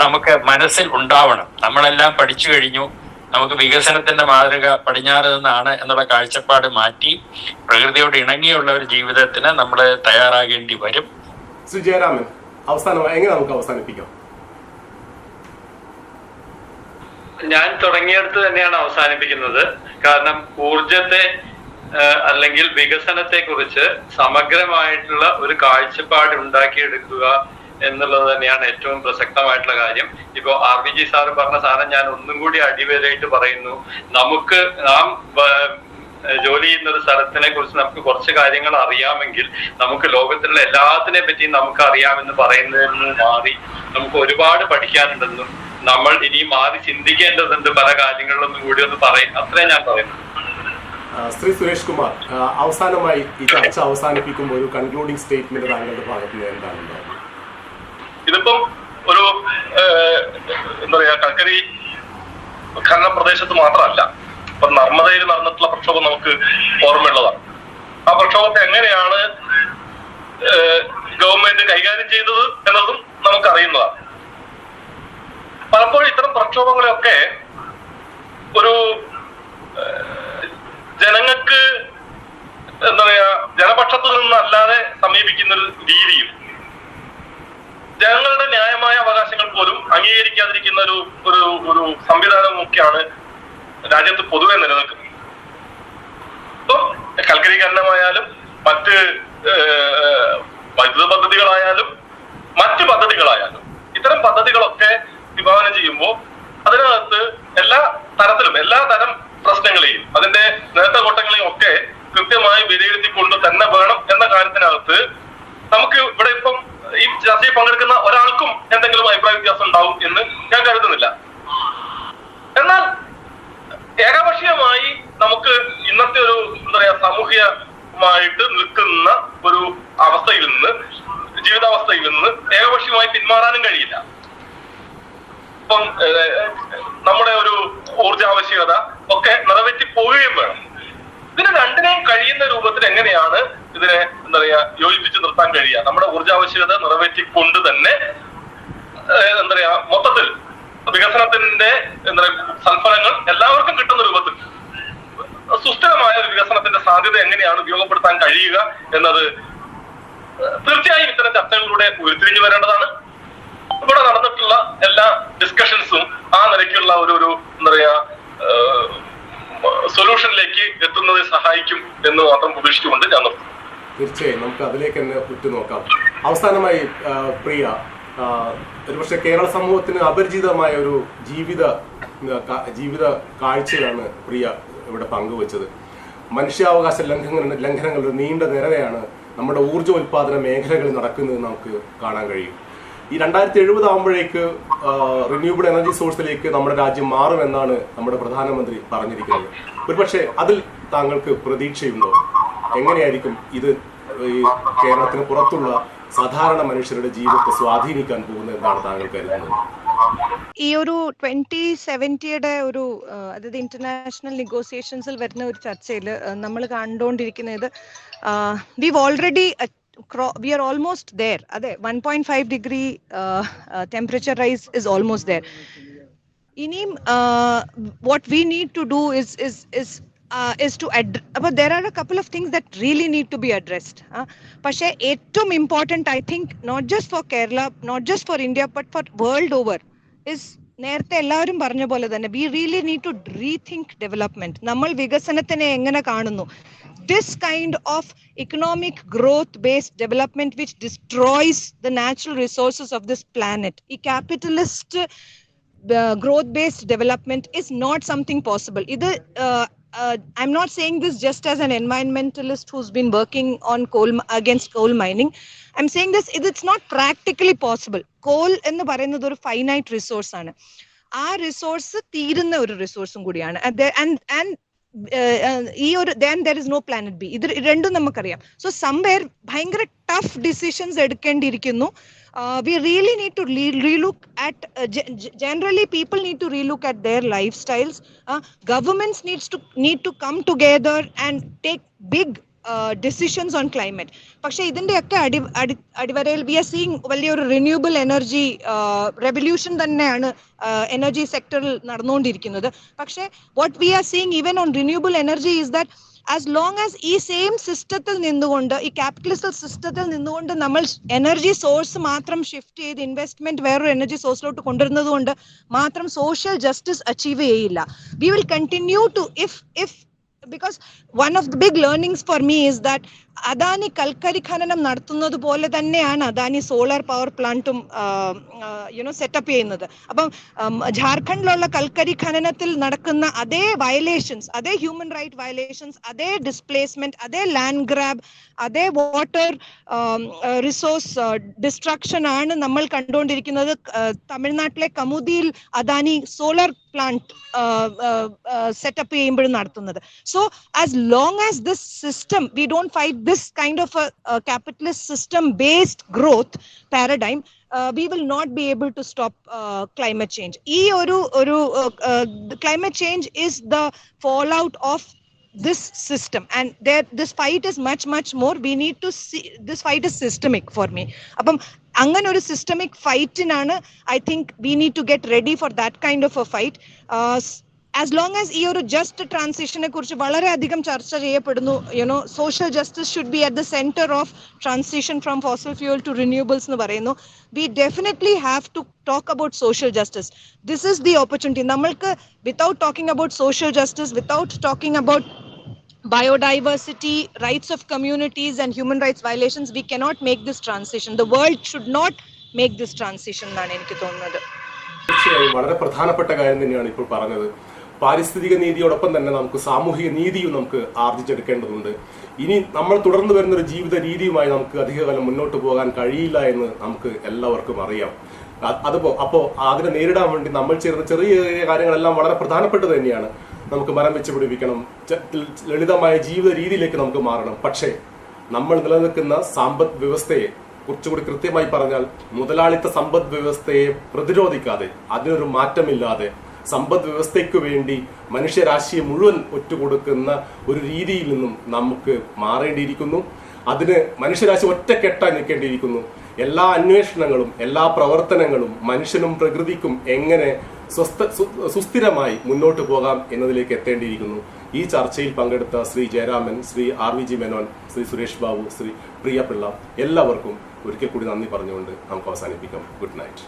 നമുക്ക് മനസ്സിൽ ഉണ്ടാവണം. നമ്മളെല്ലാം പഠിച്ചു കഴിഞ്ഞു, നമുക്ക് വികസനത്തിന്റെ മാതൃക പടിഞ്ഞാറ് നിന്നാണ് എന്നുള്ള കാഴ്ചപ്പാട് മാറ്റി പ്രകൃതിയോട് ഇണങ്ങിയുള്ള ഒരു ജീവിതത്തിന് നമ്മൾ തയ്യാറാകേണ്ടി വരും. ശ്രീ ജയരാമൻ, അവസാനമായി എങ്ങനെ നമുക്ക് അവസാനിപ്പിക്കാം? ഞാൻ തുടങ്ങിയെടുത്ത് തന്നെയാണ് അവസാനിപ്പിക്കുന്നത്. കാരണം ഊർജത്തെ അല്ലെങ്കിൽ വികസനത്തെ കുറിച്ച് സമഗ്രമായിട്ടുള്ള ഒരു കാഴ്ചപ്പാട് ഉണ്ടാക്കിയെടുക്കുക എന്നുള്ളത് തന്നെയാണ് ഏറ്റവും പ്രസക്തമായിട്ടുള്ള കാര്യം. ഇപ്പോ RBG സാറ് പറഞ്ഞ സാധനം ഞാൻ ഒന്നും കൂടി അടിവരായിട്ട് പറയുന്നു. നാം ജോലി ചെയ്യുന്ന ഒരു സ്ഥലത്തിനെ കുറിച്ച് നമുക്ക് കുറച്ച് കാര്യങ്ങൾ അറിയാമെങ്കിൽ നമുക്ക് ലോകത്തിലുള്ള എല്ലാത്തിനെ പറ്റിയും നമുക്ക് അറിയാമെന്ന് പറയുന്നതിൽ നിന്ന് മാറി നമുക്ക് ഒരുപാട് പഠിക്കാനുണ്ടെന്നും നമ്മൾ ഇനി മാറി ചിന്തിക്കേണ്ടതുണ്ട് പല കാര്യങ്ങളിലൊന്നും കൂടി ഒന്ന് പറയും. അത്രേ ഞാൻ പറയുന്നു. ശ്രീ സുരേഷ് കുമാർ, അവസാനമായി ഈ ചർച്ച അവസാനിപ്പിക്കുമ്പോൾ ഒരു കൺക്ലൂഡിംഗ് സ്റ്റേറ്റ്മെന്റ് താങ്കളുടെ ഭാഗത്ത് നിന്ന് എന്താണ്? ഇതിപ്പം ഒരു എന്താ പറയാ, കൽക്കരി ഖനന പ്രദേശത്ത് മാത്രമല്ല, ഇപ്പൊ നർമ്മദയിൽ നടന്നിട്ടുള്ള പ്രക്ഷോഭം നമുക്ക് ഓർമ്മയുള്ളതാണ്. ആ പ്രക്ഷോഭത്തെ എങ്ങനെയാണ് ഗവൺമെന്റ് കൈകാര്യം ചെയ്തത് എന്നതും നമുക്കറിയുന്നതാണ്. പലപ്പോഴും ഇത്തരം പ്രക്ഷോഭങ്ങളെയൊക്കെ ഒരു ജനങ്ങൾക്ക് എന്താ പറയാ, ജനപക്ഷത്തു നിന്നല്ലാതെ സമീപിക്കുന്ന ഒരു രീതിയും ജനങ്ങളുടെ ന്യായമായ അവകാശങ്ങൾ പോലും അംഗീകരിക്കാതിരിക്കുന്ന ഒരു ഒരു സംവിധാനവും ഒക്കെയാണ് രാജ്യത്ത് പൊതുവെ നിലനിൽക്കുന്നത്. ഇപ്പം കൽക്കരി ഖനനമായാലും മറ്റ് വൈദ്യുത പദ്ധതികളായാലും മറ്റ് പദ്ധതികളായാലും ഇത്തരം പദ്ധതികളൊക്കെ വിഭാവനം ചെയ്യുമ്പോൾ അതിനകത്ത് എല്ലാ തരം പ്രശ്നങ്ങളെയും അതിന്റെ നേട്ടകോട്ടങ്ങളെയും ഒക്കെ കൃത്യമായി വിലയിരുത്തിക്കൊണ്ട് തന്നെ വേണം എന്ന കാര്യത്തിനകത്ത് നമുക്ക് ഇവിടെ ഇപ്പം ഈ ചർച്ചയിൽ പങ്കെടുക്കുന്ന ഒരാൾക്കും എന്തെങ്കിലും അഭിപ്രായ വ്യത്യാസം ഉണ്ടാവും എന്ന് ഞാൻ കരുതുന്നില്ല. എന്നാൽ ഏകപക്ഷീയമായി നമുക്ക് ഇന്നത്തെ ഒരു എന്താ പറയാ സാമൂഹികമായിട്ട് നിൽക്കുന്ന ഒരു അവസ്ഥയിൽ നിന്ന്, ജീവിതാവസ്ഥയിൽ നിന്ന് ഏകപക്ഷീയമായി പിന്മാറാനും കഴിയില്ല. ഇപ്പം നമ്മുടെ ഒരു ഊർജാവശ്യകത ഒക്കെ നിറവേറ്റി പോവുകയും വേണം. ഇതിന് രണ്ടിനെയും കഴിയുന്ന രൂപത്തിൽ എങ്ങനെയാണ് ഇതിനെ എന്താ പറയാ യോജിപ്പിച്ച് നിർത്താൻ കഴിയുക? നമ്മുടെ ഊർജാവശ്യകത നിറവേറ്റിക്കൊണ്ട് തന്നെ എന്താ പറയാ മൊത്തത്തിൽ വികസനത്തിന്റെ എന്താ പറയാ സൽഫലങ്ങൾ എല്ലാവർക്കും കിട്ടുന്ന രൂപത്തിൽ സുസ്ഥിരമായ ഒരു വികസനത്തിന്റെ സാധ്യത എങ്ങനെയാണ് ഉപയോഗപ്പെടുത്താൻ കഴിയുക എന്നത് തീർച്ചയായും ഇത്തരം ചർച്ചകളിലൂടെ ഉരുത്തിരിഞ്ഞു വരേണ്ടതാണ്. ഇവിടെ നടന്നിട്ടുള്ള എല്ലാ ഡിസ്കഷൻസും ആ നിലയ്ക്കുള്ള ഒരു എന്താ പറയാ സൊല്യൂഷനിലേക്ക് എത്തുന്നതിൽ സഹായിക്കും എന്ന് മാത്രം പ്രതീക്ഷിച്ചുകൊണ്ട് ഞാൻ നിർത്തുന്നു. തീർച്ചയായും നമുക്ക് അതിലേക്ക് തന്നെ ഉറ്റുനോക്കാം. അവസാനമായി പ്രിയ, ഒരുപക്ഷെ കേരള സമൂഹത്തിന് അപരിചിതമായ ഒരു ജീവിത കാഴ്ചയാണ് പ്രിയ ഇവിടെ പങ്കുവച്ചത്. മനുഷ്യാവകാശ ലംഘനങ്ങളുടെ നീണ്ട നിരയാണ് നമ്മുടെ ഊർജ്ജ ഉൽപാദന മേഖലകളിൽ നടക്കുന്നത് നമുക്ക് കാണാൻ കഴിയും. ഈ 2070 ആകുമ്പോഴേക്ക് റിന്യൂവബിൾ എനർജി സോഴ്സിലേക്ക് നമ്മുടെ രാജ്യം മാറുമെന്നാണ് നമ്മുടെ പ്രധാനമന്ത്രി പറഞ്ഞിരിക്കുന്നത്. ഒരുപക്ഷെ അതിൽ താങ്കൾക്ക് പ്രതീക്ഷയുണ്ടോ? എങ്ങനെയായിരിക്കും ഇത് ഈ കേരളത്തിന് പുറത്തുള്ള സാധാരണ മനുഷ്യരുടെ ജീവിതത്തെ സ്വാധീനിക്കാൻ പോകുന്നത് എന്നാണ് താങ്കൾ കരുതുന്നത്? ഈ ഒരു 2070 ഒരു അതായത് ഇന്റർനാഷണൽ നെഗോസിയേഷൻസിൽ വരുന്ന ഒരു ചർച്ചയിൽ നമ്മൾ കണ്ടുകൊണ്ടിരിക്കുന്നത് we are almost there. 1.5 degree temperature rise is almost there. What we need to do is to but there are a couple of things that really need to be addressed. But ഏറ്റവും important, I think, not just for Kerala, not just for India, but for world over, is നേരത്തെ എല്ലാവരും പറഞ്ഞ പോലെ തന്നെ we really need to rethink development. നമ്മൾ വികസനത്തിനെ എങ്ങനെ കാണുന്നു? This kind of economic growth-based development which destroys the natural resources of this planet. A capitalist growth-based development is not something possible. I'm not saying this just as an environmentalist who's been working on against coal mining. I'm saying this, it's not practically possible. Coal എന്ന് പറയുന്നത് ഒരു finite resource ആണ്. ആ resource തീരുന്ന ഒരു റിസോഴ്സും കൂടിയാണ്. And then there is no planet B. ഇത് രണ്ടും നമുക്കറിയാം. So somewhere ഭയങ്കര tough decisions എടുക്കേണ്ടിയിരിക്കുന്നു. We really need to relook at generally people need to relook at their lifestyles. Governments need to come together and take big decisions on climate. പക്ഷെ ഇതിന്റെയൊക്കെ അടിവരയിൽ we are seeing വലിയൊരു renewable energy revolution തന്നെയാണ് energy സെക്ടറിൽ നടന്നുകൊണ്ടിരിക്കുന്നത്. പക്ഷെ what we are seeing even on renewable energy is that as long as ഈ സെയിം സിസ്റ്റത്തിൽ നിന്നുകൊണ്ട്, ഈ ക്യാപിറ്റലിസ്റ്റ് സിസ്റ്റത്തിൽ നിന്നുകൊണ്ട് നമ്മൾ എനർജി സോഴ്സ് മാത്രം ഷിഫ്റ്റ് ചെയ്ത് ഇൻവെസ്റ്റ്മെന്റ് വേറൊരു എനർജി സോഴ്സിലോട്ട് കൊണ്ടുവരുന്നത് കൊണ്ട് മാത്രം സോഷ്യൽ ജസ്റ്റിസ് അച്ചീവ് ചെയ്യില്ല. We will continue to if because one of the big learnings for me is that Adani കൽക്കരി ഖനനം നടത്തുന്നത് പോലെ തന്നെയാണ് അദാനി സോളാർ പവർ പ്ലാന്റും സെറ്റപ്പ് ചെയ്യുന്നത്. അപ്പം ജാർഖണ്ഡിലുള്ള കൽക്കരി ഖനനത്തിൽ നടക്കുന്ന അതേ വയലേഷൻസ്, അതേ ഹ്യൂമൻ റൈറ്റ് വയലേഷൻസ്, അതേ ഡിസ്പ്ലേസ്മെന്റ്, അതേ ലാൻഡ് ഗ്രാബ്, അതേ വാട്ടർ റിസോഴ്സ് ഡിസ്ട്രക്ഷൻ ആണ് നമ്മൾ കണ്ടുകൊണ്ടിരിക്കുന്നത് തമിഴ്നാട്ടിലെ കമുദിയിൽ അദാനി സോളാർ പ്ലാന്റ് സെറ്റപ്പ് ചെയ്യുമ്പോഴും നടത്തുന്നത്. So as long as this system we don't fight this kind of a capitalist system based growth paradigm, we will not be able to stop climate change. Climate change is the fallout of this system, and this fight is much more. We need to see this fight is systemic for me. Appam അങ്ങനെ ഒരു systemic ഫൈറ്റിനാണ് I think we need to get ready for that kind of a fight. As long as ഈ ഒരു just ട്രാൻസിഷനെ കുറിച്ച് വളരെയധികം ചർച്ച ചെയ്യപ്പെടുന്നു, social justice should be at the centre of transition from fossil fuel to renewables എന്ന് പറയുന്നു. We definitely have to talk about social justice. This is the opportunity. നമ്മൾക്ക് without talking about social justice, without talking about biodiversity, rights of communities and human rights violations, we cannot make this transition. The world should not make this transition എന്നാണ് എനിക്ക് തോന്നുന്നത്. തീർച്ചയായും വളരെ പ്രധാനപ്പെട്ട കാര്യം തന്നെയാണ് ഇപ്പോൾ പറഞ്ഞത്. പാരിസ്ഥിതിക നീതിയോടൊപ്പം തന്നെ നമുക്ക് സാമൂഹിക നീതിയും നമുക്ക് ആർജിച്ചെടുക്കേണ്ടതുണ്ട്. ഇനി നമ്മൾ തുടർന്ന് വരുന്നൊരു ജീവിത രീതിയുമായി നമുക്ക് അധികകാലം മുന്നോട്ട് പോകാൻ കഴിയില്ല എന്ന് നമുക്ക് എല്ലാവർക്കും അറിയാം. അപ്പോൾ അതിനെ നേരിടാൻ വേണ്ടി നമ്മൾ ചെയ്യുന്ന ചെറിയ ചെറിയ കാര്യങ്ങളെല്ലാം വളരെ പ്രധാനപ്പെട്ടത് തന്നെയാണ്. നമുക്ക് മരം വെച്ച് പിടിപ്പിക്കണം, ലളിതമായ ജീവിത രീതിയിലേക്ക് നമുക്ക് മാറണം. പക്ഷേ നമ്മൾ നിലനിൽക്കുന്ന സമ്പദ് വ്യവസ്ഥയെ കുറച്ചുകൂടി കൃത്യമായി പറഞ്ഞാൽ മുതലാളിത്ത സമ്പദ് വ്യവസ്ഥയെ പ്രതിരോധിക്കാതെ, അതിനൊരു മാറ്റമില്ലാതെ, സമ്പദ് വ്യവസ്ഥയ്ക്ക് വേണ്ടി മനുഷ്യരാശിയെ മുഴുവൻ ഒറ്റുകൊടുക്കുന്ന ഒരു രീതിയിൽ നിന്നും നമുക്ക് മാറേണ്ടിയിരിക്കുന്നു. അതിന് മനുഷ്യരാശി ഒറ്റക്കെട്ടായി നിൽക്കേണ്ടിയിരിക്കുന്നു. എല്ലാ അന്വേഷണങ്ങളും എല്ലാ പ്രവർത്തനങ്ങളും മനുഷ്യനും പ്രകൃതിക്കും എങ്ങനെ സുസ്ഥിരമായി മുന്നോട്ട് പോകാം എന്നതിലേക്ക് എത്തേണ്ടിയിരിക്കുന്നു. ഈ ചർച്ചയിൽ പങ്കെടുത്ത ശ്രീ ജയരാമൻ, ശ്രീ RVG മേനോൻ, ശ്രീ സുരേഷ് ബാബു, ശ്രീ പ്രിയപിള്ള, എല്ലാവർക്കും ഒരിക്കൽ കൂടി നന്ദി പറഞ്ഞുകൊണ്ട് നമുക്ക് അവസാനിപ്പിക്കാം. Good night.